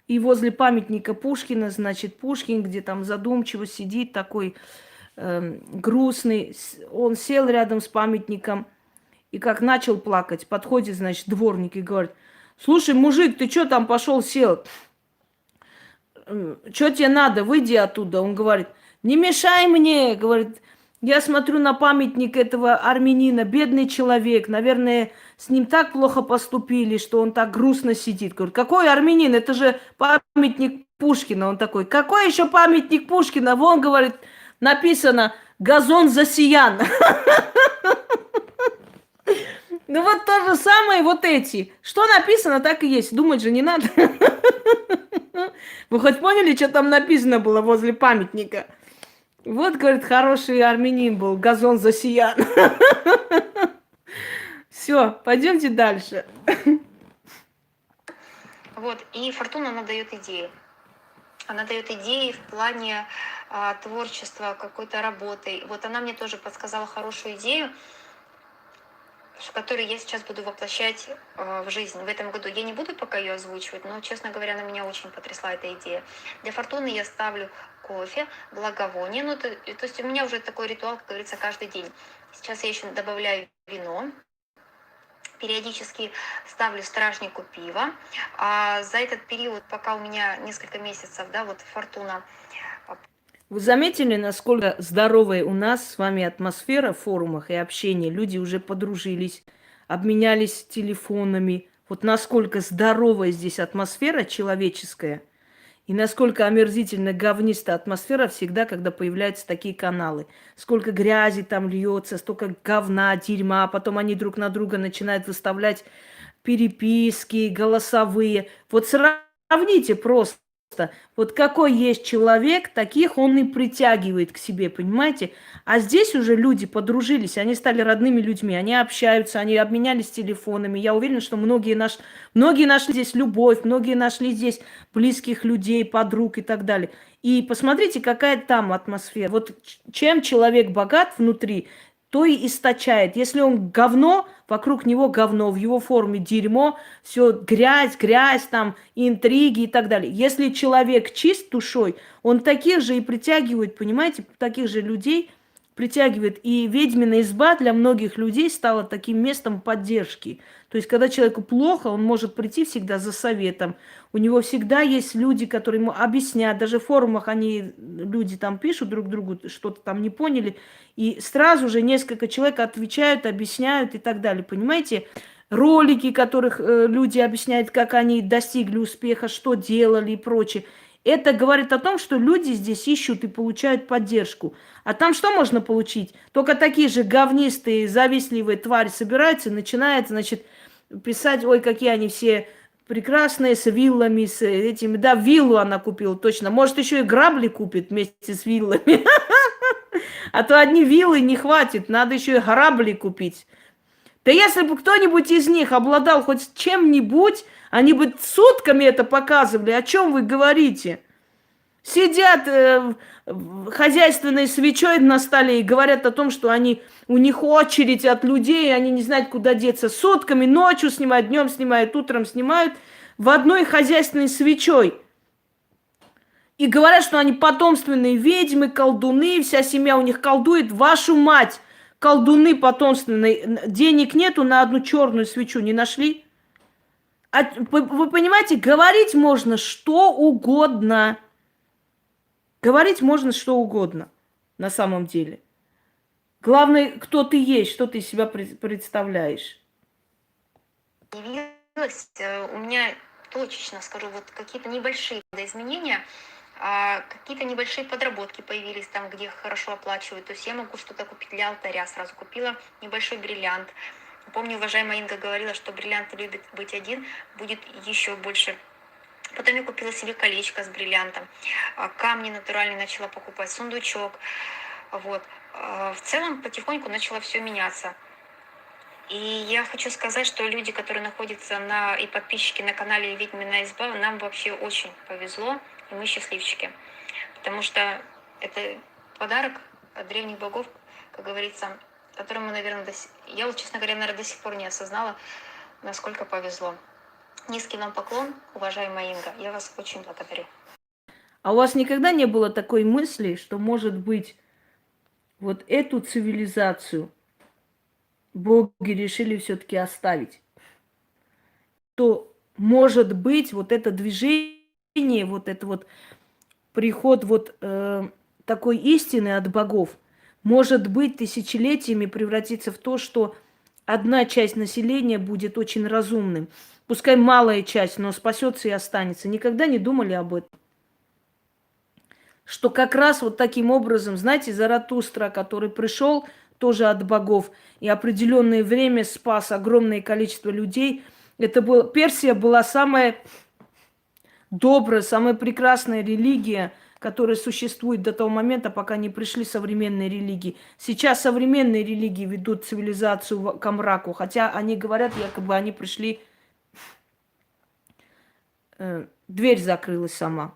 И возле памятника Пушкина, значит, Пушкин, где там задумчиво сидит, такой грустный. Он сел рядом с памятником и как начал плакать, подходит, значит, дворник и говорит: слушай, мужик, ты что там пошел, сел? Что тебе надо? Выйди оттуда. Он говорит: не мешай мне, говорит, я смотрю на памятник этого армянина, бедный человек, наверное, с ним так плохо поступили, что он так грустно сидит. Говорит: какой армянин? Это же памятник Пушкина. Он такой: какой еще памятник Пушкина? Вон, говорит, написано: газон засиян. Ну вот то же самое вот эти. Что написано, так и есть. Думать же не надо. Вы хоть поняли, что там написано было возле памятника? Вот, говорит, хороший армянин был, газон засиян. Все, пойдемте дальше. Вот, и фортуна, она дает идеи. Она дает идеи в плане творчества, какой-то работы. Вот она мне тоже подсказала хорошую идею, которую я сейчас буду воплощать в жизнь. В этом году я не буду пока ее озвучивать, но, честно говоря, на меня очень потрясла эта идея. Для фортуны я ставлю кофе, благовоние. Ну, то есть у меня уже такой ритуал, как говорится, каждый день. Сейчас я еще добавляю вино. Периодически ставлю стражнику пива. А за этот период, пока у меня несколько месяцев, да, вот фортуна. Вы заметили, насколько здоровая у нас с вами атмосфера в форумах и общении? Люди уже подружились, обменялись телефонами. Вот насколько здоровая здесь атмосфера человеческая, и насколько омерзительно говнистая атмосфера всегда, когда появляются такие каналы. Сколько грязи там льется, столько говна, дерьма, а потом они друг на друга начинают выставлять переписки, голосовые. Вот сравните просто. Вот какой есть человек, таких он и притягивает к себе, понимаете? А здесь уже люди подружились, они стали родными людьми, они общаются, они обменялись телефонами. Я уверена, что многие нашли здесь любовь, многие нашли здесь близких людей, подруг и так далее. И посмотрите, какая там атмосфера. Вот чем человек богат внутри, то и источает. Если он говно, вокруг него говно, в его форме дерьмо, все грязь, там, интриги и так далее. Если человек чист душой, он таких же и притягивает, понимаете, таких же людей притягивает. И ведьмина изба для многих людей стала таким местом поддержки. То есть, когда человеку плохо, он может прийти всегда за советом. У него всегда есть люди, которые ему объяснят. Даже в форумах люди там пишут друг другу, что-то там не поняли. И сразу же несколько человек отвечают, объясняют и так далее. Понимаете? Ролики, которых люди объясняют, как они достигли успеха, что делали и прочее. Это говорит о том, что люди здесь ищут и получают поддержку. А там что можно получить? Только такие же говнистые, завистливые твари собираются и начинают, значит, писать: ой, какие они все прекрасные, с виллами, с этими. Да, виллу она купила, точно. Может, еще и грабли купит вместе с виллами. А то одни виллы не хватит, надо еще и грабли купить. Да если бы кто-нибудь из них обладал хоть чем-нибудь, они бы сутками это показывали. О чем вы говорите? Сидят хозяйственной свечой на столе и говорят о том, что у них очередь от людей, они не знают, куда деться. Сутками, ночью снимают, днем снимают, утром снимают в одной хозяйственной свечой. И говорят, что они потомственные ведьмы, колдуны, вся семья у них колдует. Вашу мать! Колдуны потомственные. Денег нету, на одну черную свечу не нашли. Вы понимаете, говорить можно что угодно. Говорить можно что угодно на самом деле. Главное, кто ты есть, что ты из себя представляешь. Появилось, у меня точечно скажу, вот какие-то небольшие изменения, какие-то небольшие подработки появились там, где хорошо оплачивают. То есть я могу что-то купить для алтаря, сразу купила небольшой бриллиант. Помню, уважаемая Инга говорила, что бриллиант любит быть один, будет еще больше. Потом я купила себе колечко с бриллиантом, камни натуральные начала покупать, сундучок. Вот. В целом потихоньку начало все меняться. И я хочу сказать, что люди, которые находятся и подписчики на канале «Ведьмина изба», нам вообще очень повезло, и мы счастливчики. Потому что это подарок от древних богов, как говорится, который мы, наверное, я вот, честно говоря, наверное, до сих пор не осознала, насколько повезло. Низкий вам поклон, уважаемая Инга. Я вас очень благодарю. А у вас никогда не было такой мысли, что, может быть, вот эту цивилизацию боги решили все-таки оставить? То, может быть, вот это движение, вот это вот приход вот такой истины от богов, может быть, тысячелетиями превратится в то, что одна часть населения будет очень разумным. Пускай малая часть, но спасется и останется. Никогда не думали об этом? Что как раз вот таким образом, знаете, Заратустра, который пришел тоже от богов и определенное время спас огромное количество людей, Персия была самая добрая, самая прекрасная религия, которая существует до того момента, пока не пришли современные религии. Сейчас современные религии ведут цивилизацию к мраку, хотя они говорят, якобы они пришли, дверь закрылась сама.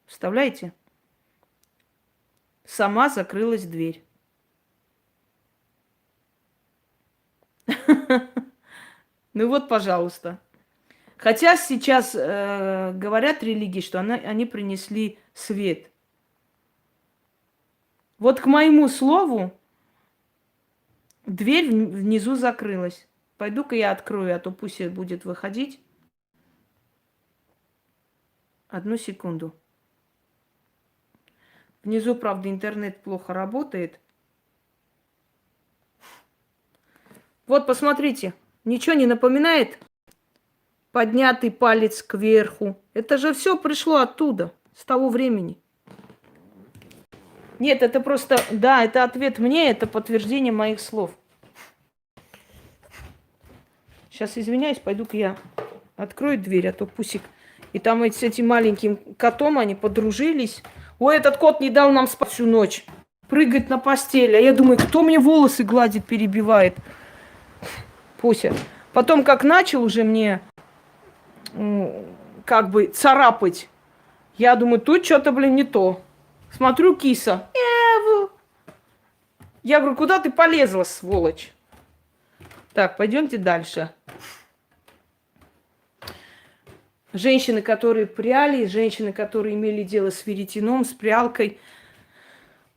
Представляете? Сама закрылась дверь. Ну вот, пожалуйста. Хотя сейчас говорят религии, что они принесли свет. Вот к моему слову, дверь внизу закрылась. Пойду-ка я открою, а то пусть будет выходить. Одну секунду. Внизу, правда, интернет плохо работает. Вот, посмотрите. Ничего не напоминает? Поднятый палец кверху. Это же все пришло оттуда, с того времени. Нет, это просто, да, это ответ мне, это подтверждение моих слов. Сейчас извиняюсь, пойду-ка я открою дверь, а то пусик. И там с этим маленьким котом они подружились. Ой, этот кот не дал нам спать всю ночь. Прыгает на постель. А я думаю, кто мне волосы гладит, перебивает. Пуся. Потом как начал уже мне как бы царапать. Я думаю, тут что-то, блин, не то. Смотрю, киса. Я говорю, куда ты полезла, сволочь? Так, пойдемте дальше. Женщины, которые пряли, женщины, которые имели дело с веретеном, с прялкой,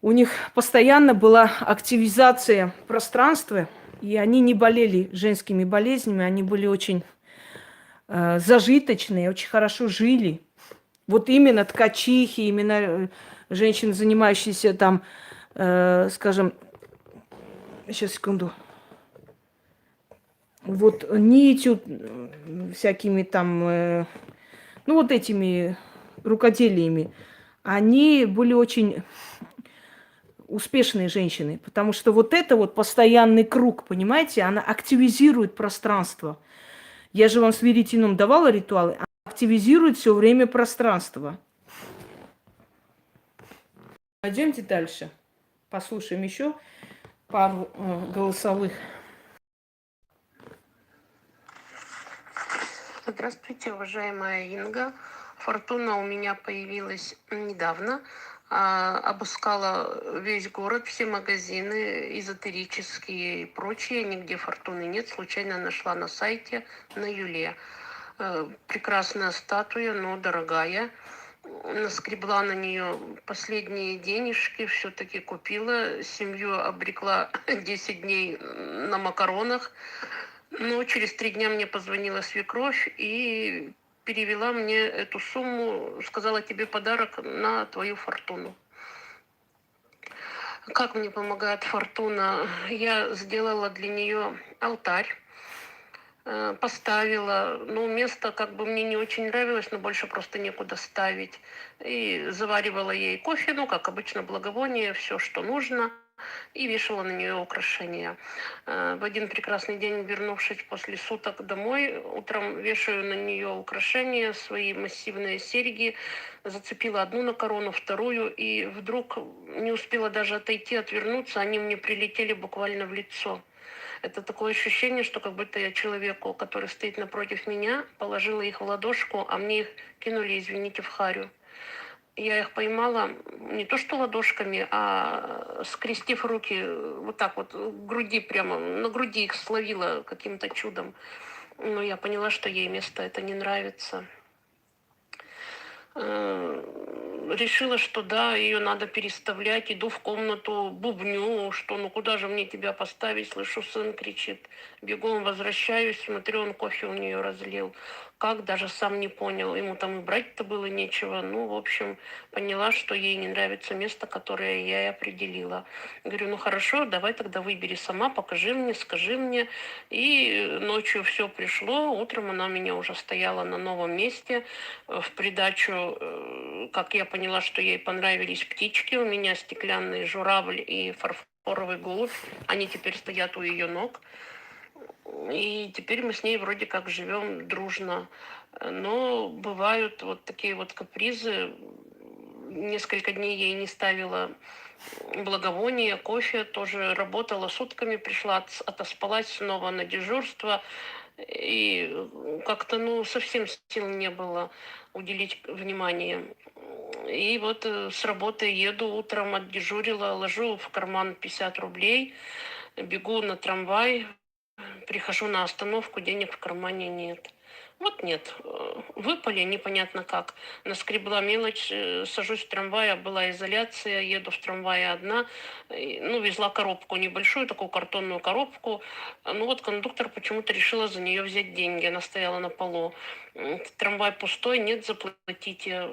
у них постоянно была активизация пространства, и они не болели женскими болезнями, они были очень зажиточные, очень хорошо жили. Вот именно ткачихи, именно женщины, занимающиеся там, скажем, сейчас, секунду, вот нитью, всякими там, ну вот этими рукоделиями, они были очень успешные женщины, потому что вот это вот постоянный круг, понимаете, она активизирует пространство. Я же вам с веретеном давала ритуалы, она активизирует все время пространство. Пойдемте дальше, послушаем еще пару голосовых. Здравствуйте, уважаемая Инга. Фортуна у меня появилась недавно. Обыскала весь город, все магазины эзотерические и прочие. Нигде фортуны нет. Случайно нашла на сайте на Юле. Прекрасная статуя, но дорогая. Наскребла на нее последние денежки, все-таки купила. Семью обрекла 10 дней на макаронах. Но через 3 дня мне позвонила свекровь и перевела мне эту сумму, сказала, тебе подарок на твою фортуну. Как мне помогает фортуна? Я сделала для нее алтарь, поставила. Ну, место как бы мне не очень нравилось, но больше просто некуда ставить. И заваривала ей кофе, ну, как обычно, благовоние, все, что нужно. И вешала на нее украшения. В один прекрасный день, вернувшись после суток домой, утром вешаю на нее украшения, свои массивные серьги, зацепила одну на корону, вторую, и вдруг не успела даже отойти, отвернуться, они мне прилетели буквально в лицо. Это такое ощущение, что как будто я человеку, который стоит напротив меня, положила их в ладошку, а мне их кинули, извините, в харю. Я их поймала не то что ладошками, а скрестив руки вот так вот к груди, прямо на груди их словила каким-то чудом. Но я поняла, что ей место это не нравится. Решила, что да, ее надо переставлять. Иду в комнату, бубню, что ну куда же мне тебя поставить, слышу, сын кричит. Бегом возвращаюсь, смотрю, он кофе у нее разлил. Как, даже сам не понял. Ему там и брать-то было нечего. Ну, в общем, поняла, что ей не нравится место, которое я и определила. Говорю, ну хорошо, давай тогда выбери сама, покажи мне, скажи мне. И ночью все пришло, утром она у меня уже стояла на новом месте. В придачу, как я поняла, что ей понравились птички, у меня стеклянный журавль и фарфоровый голубь, они теперь стоят у ее ног. И теперь мы с ней вроде как живем дружно. Но бывают вот такие вот капризы. Несколько дней я ей не ставила благовония, кофе, тоже работала сутками, пришла, отоспалась снова на дежурство. И как-то, ну, совсем сил не было уделить внимание. И вот с работы еду, утром отдежурила, ложу в карман 50 рублей, бегу на трамвай, прихожу на остановку, денег в кармане нет. Вот нет, выпали непонятно как. Наскребла мелочь, сажусь в трамвай, а была изоляция, еду в трамвае одна. Ну, везла коробку небольшую, такую картонную коробку. Ну вот кондуктор почему-то решила за нее взять деньги. Она стояла на полу. Трамвай пустой, нет, заплатите.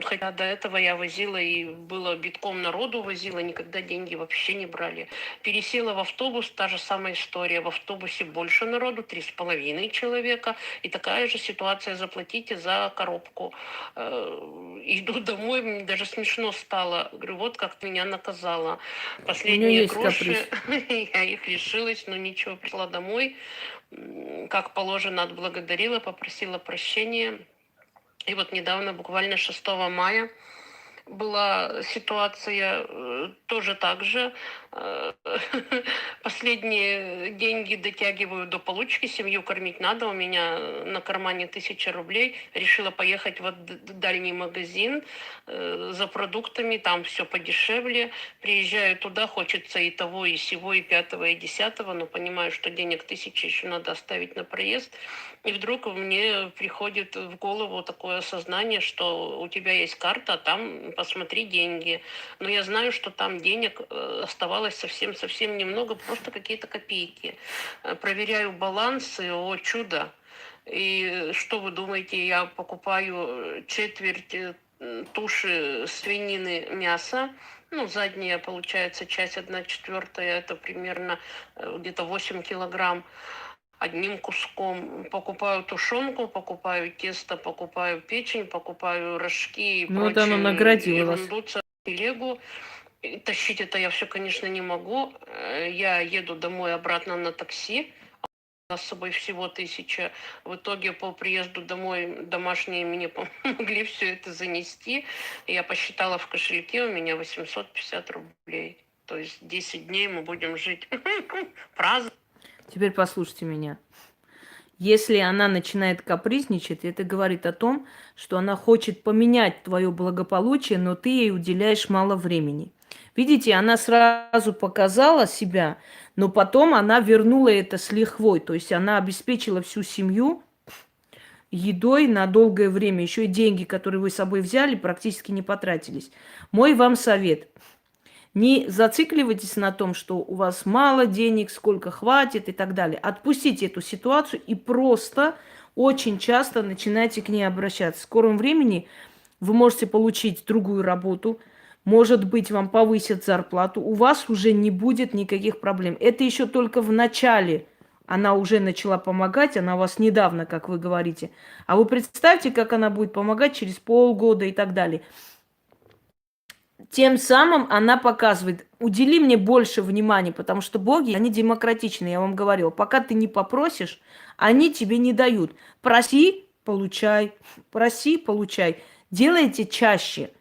Хотя до этого я возила и было битком народу возила, никогда деньги вообще не брали. Пересела в автобус, та же самая история. В автобусе больше народу, 3,5 человека. И такая же ситуация, заплатите за коробку. Иду домой, мне даже смешно стало. Говорю, вот как ты меня наказала. У нее Последние есть гроши, каприз. я их лишилась, но ничего, пришла домой. Как положено, отблагодарила, попросила прощения. И вот недавно, буквально 6 мая, была ситуация тоже так же. Последние деньги дотягиваю до получки, семью кормить надо. У меня на кармане 1000 рублей. Решила поехать в дальний магазин за продуктами, там все подешевле. Приезжаю туда, хочется и того, и сего, и 5-го, и 10-го, но понимаю, что денег 1000 еще надо оставить на проезд. И вдруг мне приходит в голову такое осознание, что у тебя есть карта, а там посмотри деньги. Но я знаю, что там денег оставалось совсем немного, просто какие-то копейки. Проверяю баланс, и, о чудо. И что вы думаете, я покупаю четверть туши свинины мяса, ну, задняя, получается, часть 1/4, это примерно где-то 8 килограмм, одним куском. Покупаю тушенку, покупаю тесто, покупаю печень, покупаю рожки и Ну вот она прочую наградила вас. ерунду, телегу. И тащить это я все, конечно, не могу. Я еду домой обратно на такси. У нас с собой всего 1000. В итоге по приезду домой домашние мне помогли все это занести. Я посчитала в кошельке, у меня 850 рублей. То есть 10 дней мы будем жить праздно. Теперь послушайте меня. Если она начинает капризничать, это говорит о том, что она хочет поменять твое благополучие, но ты ей уделяешь мало времени. Видите, она сразу показала себя, но потом она вернула это с лихвой. То есть она обеспечила всю семью едой на долгое время. Еще и деньги, которые вы с собой взяли, практически не потратились. Мой вам совет. Не зацикливайтесь на том, что у вас мало денег, сколько хватит и так далее. Отпустите эту ситуацию и просто очень часто начинайте к ней обращаться. В скором времени вы можете получить другую работу, Может быть, вам повысят зарплату, у вас уже не будет никаких проблем. Это еще только в начале. Она уже начала помогать, она вас недавно, как вы говорите. А вы представьте, как она будет помогать через полгода и так далее. Тем самым она показывает, удели мне больше внимания, потому что боги, они демократичны, я вам говорила. Пока ты не попросишь, они тебе не дают. Проси, получай, проси, получай. Делайте чаще.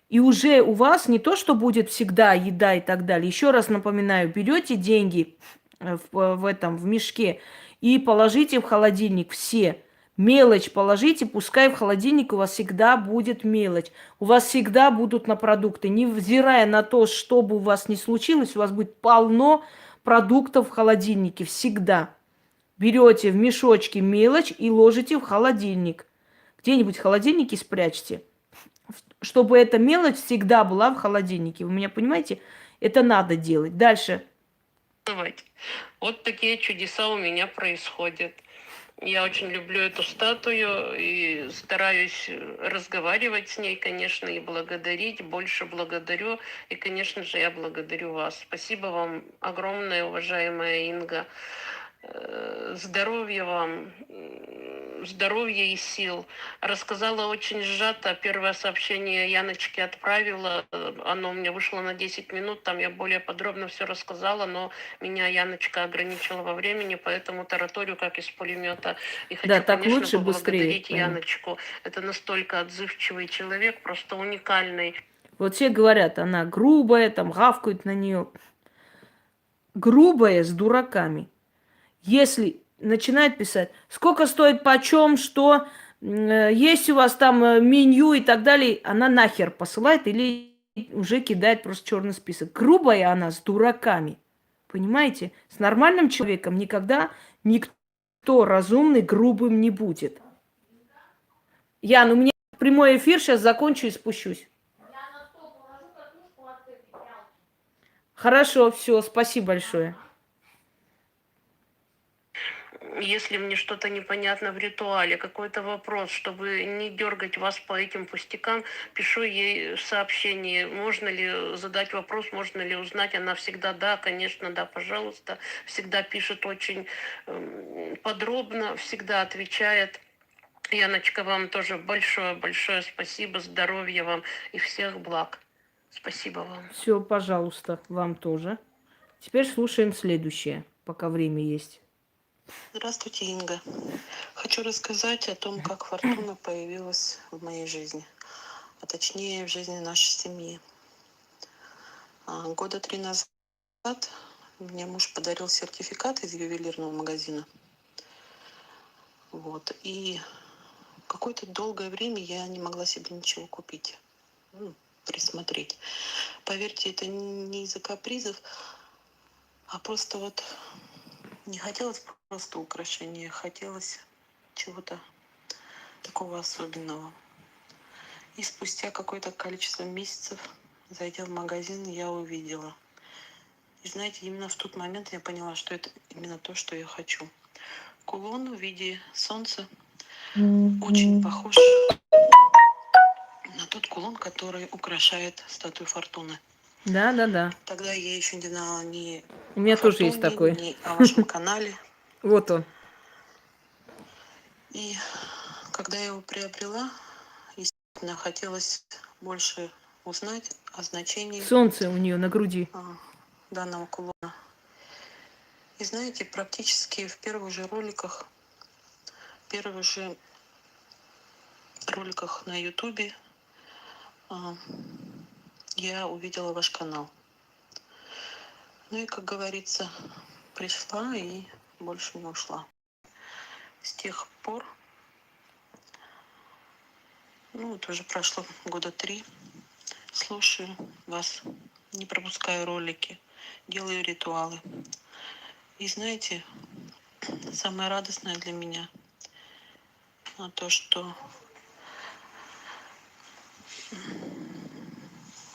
И уже у вас не то, что будет всегда еда и так далее. Еще раз напоминаю, берете деньги в мешке и положите в холодильник все. Мелочь положите, пускай в холодильник у вас всегда будет мелочь. У вас всегда будут на продукты. Невзирая на то, что бы у вас ни случилось, у вас будет полно продуктов в холодильнике. Всегда. Берете в мешочке мелочь и ложите в холодильник. Где-нибудь в холодильнике спрячьте, чтобы эта мелочь всегда была в холодильнике. Вы меня понимаете? Это надо делать. Дальше. Вот такие чудеса у меня происходят. Я очень люблю эту статую и стараюсь разговаривать с ней, конечно, и благодарить. Больше благодарю. И, конечно же, я благодарю вас. Спасибо вам огромное, уважаемая Инга. Здоровья вам, здоровья и сил. Рассказала очень сжато. Первое сообщение Яночке отправила. Оно у меня вышло на 10 минут. Там я более подробно все рассказала, но меня Яночка ограничила во времени, поэтому тараторю как из пулемета. И хочу, Да, так конечно, лучше, быстрее. поблагодарить Яночку. Это настолько отзывчивый человек, просто уникальный. Вот все говорят, она грубая, там гавкают на нее. Грубая с дураками. Если начинает писать, сколько стоит, почем, что, есть у вас там меню и так далее, она нахер посылает или уже кидает просто черный список. Грубая она с дураками. Понимаете? С нормальным человеком никогда никто разумный грубым не будет. Ян, у меня прямой эфир, сейчас закончу и спущусь. Хорошо, все, спасибо большое. Если мне что-то непонятно в ритуале, какой-то вопрос, чтобы не дергать вас по этим пустякам, пишу ей сообщение, можно ли задать вопрос, можно ли узнать. Она всегда да, конечно, да, пожалуйста. Всегда пишет очень подробно, всегда отвечает. Яночка, вам тоже большое-большое спасибо, здоровья вам и всех благ. Спасибо вам. Все, пожалуйста, вам тоже. Теперь слушаем следующее, пока время есть. Здравствуйте, Инга. Хочу рассказать о том, как Фортуна появилась в моей жизни, а точнее в жизни нашей семьи. Года 3 назад мне муж подарил сертификат из ювелирного магазина. Вот. И какое-то долгое время я не могла себе ничего купить, присмотреть. Поверьте, это не из-за капризов, а просто вот не хотелось просто украшения, хотелось чего-то такого особенного. И спустя какое-то количество месяцев, зайдя в магазин, я увидела. И знаете, именно в тот момент я поняла, что это именно то, что я хочу. Кулон в виде солнца очень похож на тот кулон, который украшает статую Фортуны. Да. Тогда я еще не знала ни У меня о тоже есть Фортуне, такой. ни о вашем канале. Вот он. И когда я его приобрела, естественно, хотелось больше узнать о значении Солнце у нее на груди. данного кулона. И знаете, практически в первых же роликах на Ютубе я увидела ваш канал. Ну и, как говорится, пришла и больше не ушла. С тех пор, вот уже прошло года 3, слушаю вас, не пропускаю ролики, делаю ритуалы. И знаете, самое радостное для меня то, что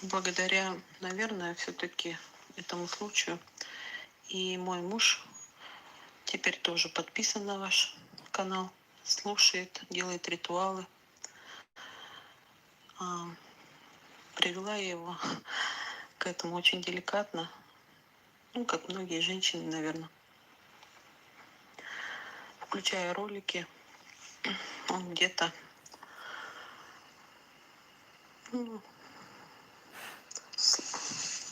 благодаря, наверное, все-таки этому случаю и мой муж теперь тоже подписан на ваш канал, слушает, делает ритуалы. привела я его к этому очень деликатно, ну, как многие женщины, наверное. Включая ролики, он где-то, ну,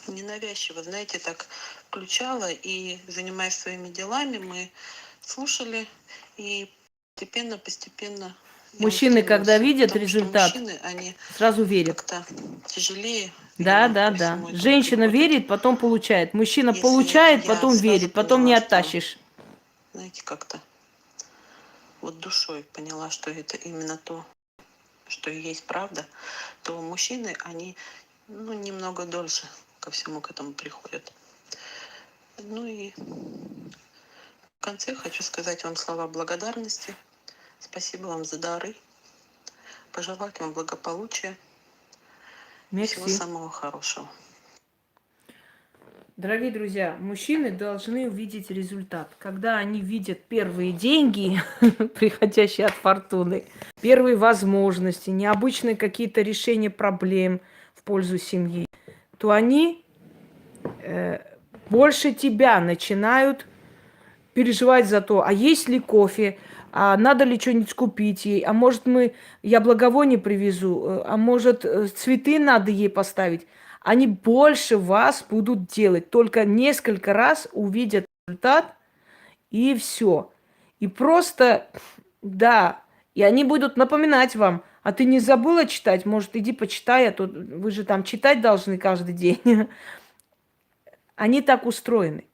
ненавязчиво, знаете, так включала, и, занимаясь своими делами, мы слушали, и постепенно я Мужчины, когда устраивался, видят потому что результат, мужчины, они сразу верят. как-то тяжелее Да, именно да, ко да. всему этому Женщина приходят. верит, потом получает. Мужчина Если получает, я потом сразу верит, потом не поняла, что, оттащишь. знаете, как-то вот душой поняла, что это именно то, что и есть правда, то мужчины, они, ну, немного дольше ко всему к этому приходят. Ну и в конце хочу сказать вам слова благодарности. Спасибо вам за дары. Пожелать вам благополучия и всего Мерси. самого хорошего. Дорогие друзья, мужчины должны увидеть результат. Когда они видят первые деньги, приходящие от фортуны, первые возможности, необычные какие-то решения проблем в пользу семьи, то они больше тебя начинают переживать за то, а есть ли кофе, а надо ли что-нибудь купить ей, а может я благовоние привезу, а может цветы надо ей поставить. Они больше вас будут делать, только несколько раз увидят результат и все. И просто, да, и они будут напоминать вам, а ты не забыла читать? Может, иди почитай, а то вы же там читать должны каждый день. Они так устроены,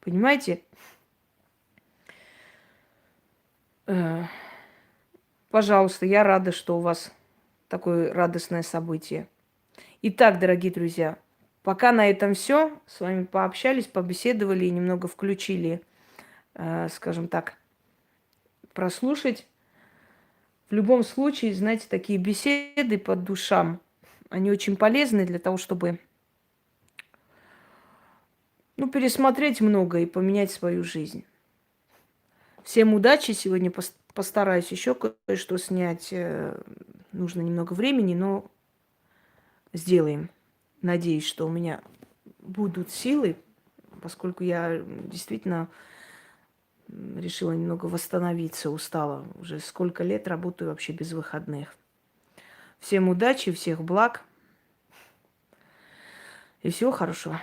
понимаете? Э, Пожалуйста, я рада, что у вас такое радостное событие. Итак, дорогие друзья, пока на этом все. С вами пообщались, побеседовали и немного включили, скажем так, прослушать. В любом случае, знаете, такие беседы по душам, они очень полезны для того, чтобы, ну, пересмотреть многое и поменять свою жизнь. Всем удачи. Сегодня постараюсь еще кое-что снять. Нужно немного времени, но сделаем. Надеюсь, что у меня будут силы, поскольку я действительно решила немного восстановиться, устала. Уже сколько лет работаю вообще без выходных. Всем удачи, всех благ и всего хорошего.